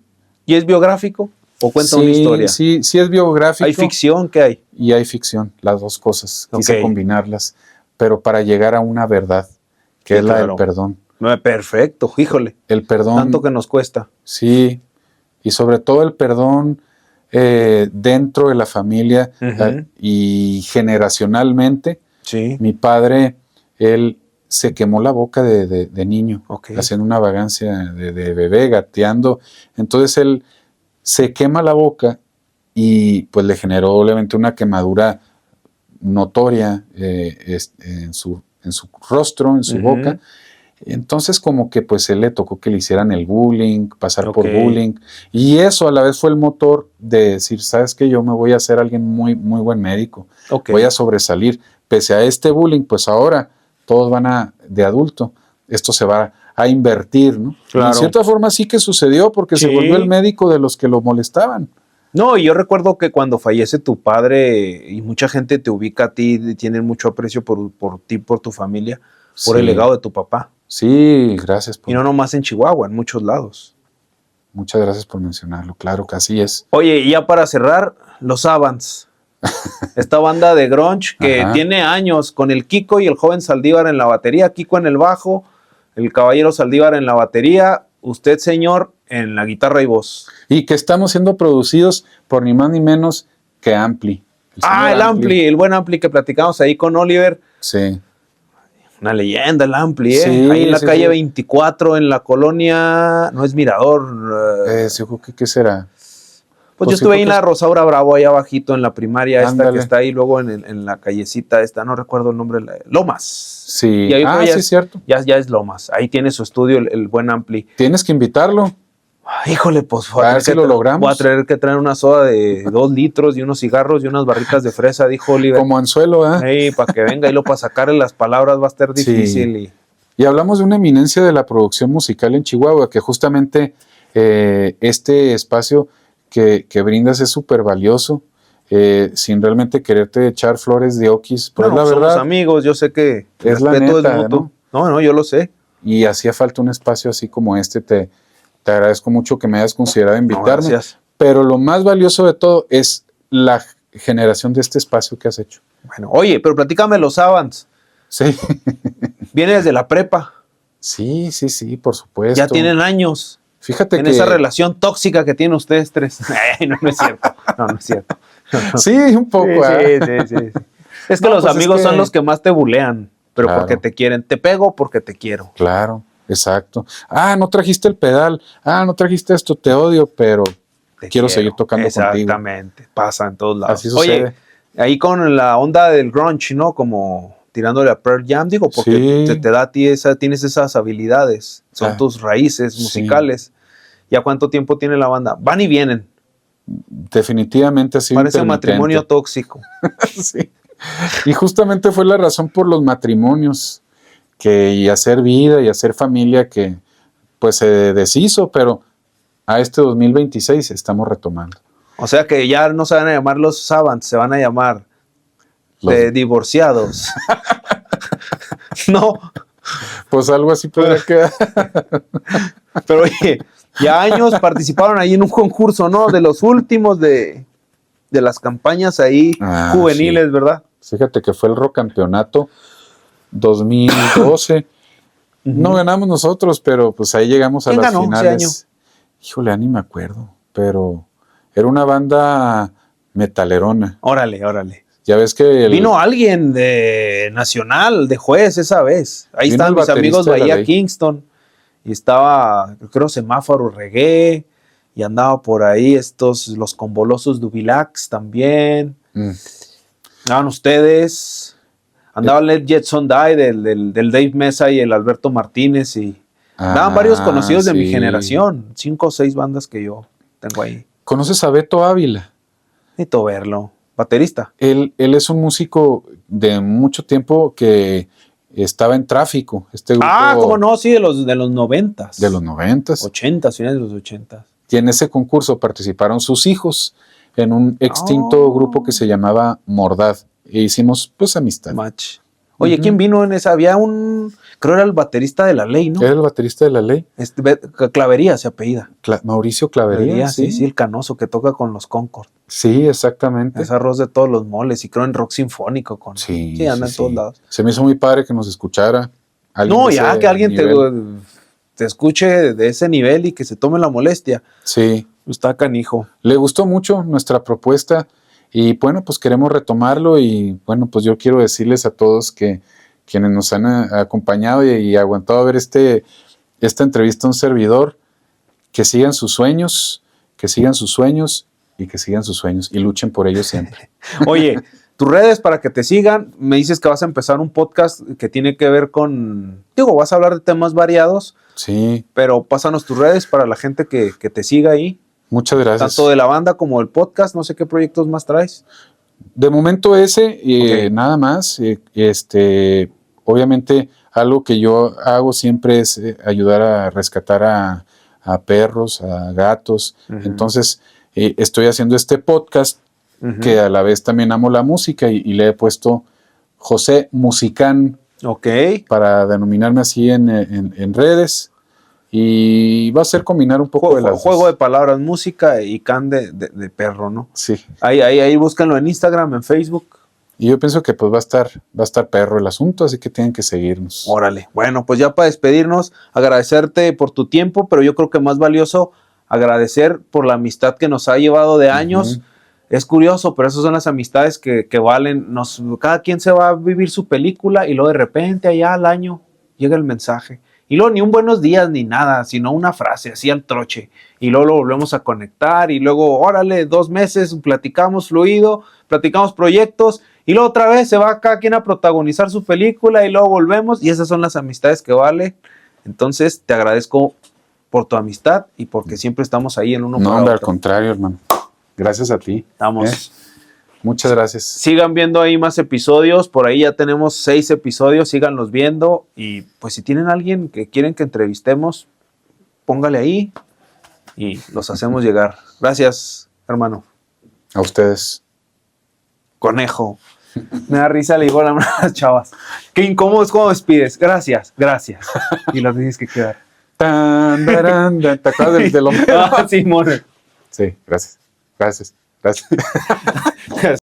¿Y es biográfico o cuenta una Sí, historia? sí es biográfico. ¿Hay ficción? ¿Qué hay? Y hay ficción, las dos cosas. Quise Ok. combinarlas, pero para llegar a una verdad, que Sí, es la claro. del perdón. No, perfecto, híjole. El perdón, Tanto que nos cuesta. sí, y sobre todo el perdón dentro de la familia Ujú. y generacionalmente. Sí. Mi padre, él se quemó la boca de niño, Ok. haciendo una vagancia de bebé, gateando. Entonces él se quema la boca y pues le generó obviamente una quemadura notoria en su rostro, en su Ujú. boca. Entonces como que pues él le tocó que le hicieran el bullying, pasar por Ok. bullying, y eso a la vez fue el motor de decir, sabes que yo me voy a hacer alguien muy buen médico, Ok. voy a sobresalir, pese a este bullying, pues ahora todos de adulto, esto se va a invertir, ¿no? Claro. Y en cierta forma sí que sucedió, porque se Sí. volvió el médico de los que lo molestaban. No, y yo recuerdo que cuando fallece tu padre y mucha gente te ubica a ti, y tienen mucho aprecio por ti, por tu familia, por el Sí. legado de tu papá. Sí, gracias. Y no nomás en Chihuahua, en muchos lados. Muchas gracias por mencionarlo, claro que así es. Oye, y ya para cerrar, los Avants. Esta banda de grunge que Ajá. tiene años con el Kiko y el joven Saldívar en la batería, Kiko en el bajo, el caballero Saldívar en la batería, usted, señor, en la guitarra y voz. Y que estamos siendo producidos por ni más ni menos que Ampli. El Ampli, el buen Ampli que platicamos ahí con Oliver. Sí. Una leyenda el Ampli, Sí, ahí en la sí, calle sí. 24, en la colonia, no es Mirador. Yo creo que, ¿qué será? Pues yo sí, estuve ahí en creo la Rosaura Bravo, ahí abajito en la primaria esta Ándale. que está ahí, luego en la callecita esta, no recuerdo el nombre, Lomas. Sí. Y ahí creo ya Sí, es, cierto. ya es Lomas. Ahí tiene su estudio el buen Ampli. Tienes que invitarlo. Híjole, pues A ver si lo logramos. voy a tener que traer una soda de 2 litros y unos cigarros y unas barritas de fresa, dijo Oliver. Como anzuelo, ¿eh? Para que venga y lo para sacarle las palabras va a estar difícil. Y hablamos de una eminencia de la producción musical en Chihuahua, que justamente este espacio que brindas es súper valioso, sin realmente quererte echar flores de oquis, pero No, es la somos verdad. amigos, yo sé que Es la respeto neta, mutuo. No, yo lo sé. Y hacía falta un espacio así como este. Te agradezco mucho que me hayas considerado invitarme. Gracias. Pero lo más valioso de todo es la generación de este espacio que has hecho. Bueno, oye, pero platícame los Avants. Sí. Viene desde la prepa. Sí, por supuesto. Ya tienen años. Fíjate En que esa relación tóxica que tienen ustedes tres. No es cierto. No es cierto. Sí, un poco. Sí. Es que No, los pues amigos es que- son los que más te bulean, pero Claro. porque te quieren. Te pego porque te quiero. Claro, exacto. No trajiste el pedal. No trajiste esto, te odio, pero Te quiero seguir tocando contigo. Exactamente. Pasa en todos lados. Así sucede. Oye, ahí con la onda del grunge, ¿no? Como tirándole a Pearl Jam, digo, porque Sí. te da a ti tienes esas habilidades. Son tus raíces sí. musicales. ¿Ya cuánto tiempo tiene la banda? Van y vienen. Definitivamente así. Parece matrimonio tóxico. Sí. Y justamente fue la razón por los matrimonios y hacer vida y hacer familia que pues se deshizo, pero a este 2026 estamos retomando. O sea que ya no se van a llamar los Savants, se van a llamar divorciados. No, Pues algo así podría quedar. pero oye, ya años participaron ahí en un concurso, ¿no? De los últimos de las campañas ahí juveniles, sí. ¿verdad? Fíjate que fue el Rocampeonato 2012. No ganamos nosotros, pero pues ahí llegamos a ¿Quién las ganó ese finales. Híjole, ni me acuerdo, pero era una banda metalerona. Órale. Ya ves que Vino alguien de Nacional, de juez esa vez. Ahí Vino estaban el mis amigos baterista de la Bahía ley. Kingston. Y estaba, creo, Semáforo Reggae. Y andaba por ahí los convolusos Dubilax también. Andaban ustedes. Andaba Let Jetson Die del Dave Mesa y el Alberto Martínez. Y andaban varios conocidos de mi generación. 5 o 6 bandas que yo tengo ahí. ¿Conoces a Beto Ávila? Necesito verlo. Baterista. Él es un músico de mucho tiempo que estaba en Tráfico. Este grupo ¿Cómo no? Sí, de los 90s. de los 90s. 80s, finales de los 80s. Y en ese concurso participaron sus hijos en un extinto grupo que se llamaba Mordad. E hicimos pues amistad. Match. Oye, ¿quién vino en esa? Había creo era el baterista de La Ley, ¿no? Era el baterista de La Ley, Clavería se apellida. Mauricio Clavería. Sí, el canoso que toca con los Concord. Sí, exactamente. Es arroz de todos los moles y creo en rock sinfónico. Sí, anda en todos lados. Se me hizo muy padre que nos escuchara. No, ya que alguien te escuche de ese nivel y que se tome la molestia. Sí. Está canijo. Le gustó mucho nuestra propuesta y bueno, pues queremos retomarlo y bueno, pues yo quiero decirles a todos que quienes nos han acompañado y aguantado a ver esta entrevista a un servidor, que sigan sus sueños y que sigan sus sueños y luchen por ellos siempre. Oye, tus redes para que te sigan, me dices que vas a empezar un podcast que tiene que ver vas a hablar de temas variados. Sí. Pero pásanos tus redes para la gente que te siga ahí. Muchas gracias. Tanto de la banda como del podcast, no sé qué proyectos más traes. De momento nada más. Obviamente algo que yo hago siempre es ayudar a rescatar a perros, a gatos. Entonces estoy haciendo este podcast que a la vez también amo la música y le he puesto José Musicán Ok. para denominarme así en redes. y va a ser combinar un poco de las juego dos. de palabras, música y can de perro, ¿no? Sí. Ahí búscanlo en Instagram, en Facebook. Y yo pienso que pues va a estar perro el asunto, así que tienen que seguirnos. Órale. Bueno, pues ya para despedirnos, agradecerte por tu tiempo, pero yo creo que más valioso, agradecer por la amistad que nos ha llevado de años. Es curioso, pero esas son las amistades que valen. Cada quien se va a vivir su película y luego de repente allá al año llega el mensaje. Y luego ni un buenos días ni nada, sino una frase así al troche. Y luego lo volvemos a conectar y luego, órale, 2 meses, platicamos fluido, platicamos proyectos y luego otra vez se va cada quien a protagonizar su película y luego volvemos y esas son las amistades que valen. Entonces te agradezco por tu amistad y porque siempre estamos ahí en uno No, para hombre, al otro. contrario, hermano. Gracias a ti. Estamos. Muchas gracias. Sigan viendo ahí más episodios, por ahí ya tenemos 6 episodios, síganlos viendo y pues si tienen a alguien que quieren que entrevistemos, póngale ahí y los hacemos llegar. Gracias, hermano. A ustedes. Conejo. Me da risa, le digo a las chavas. Qué incómodo es cuando despides. Gracias, gracias. Y las tienes que quedar. Tan, darán, ¿te acuerdas del hombre? Ah, Simón. Sí, gracias. Gracias. Gracias.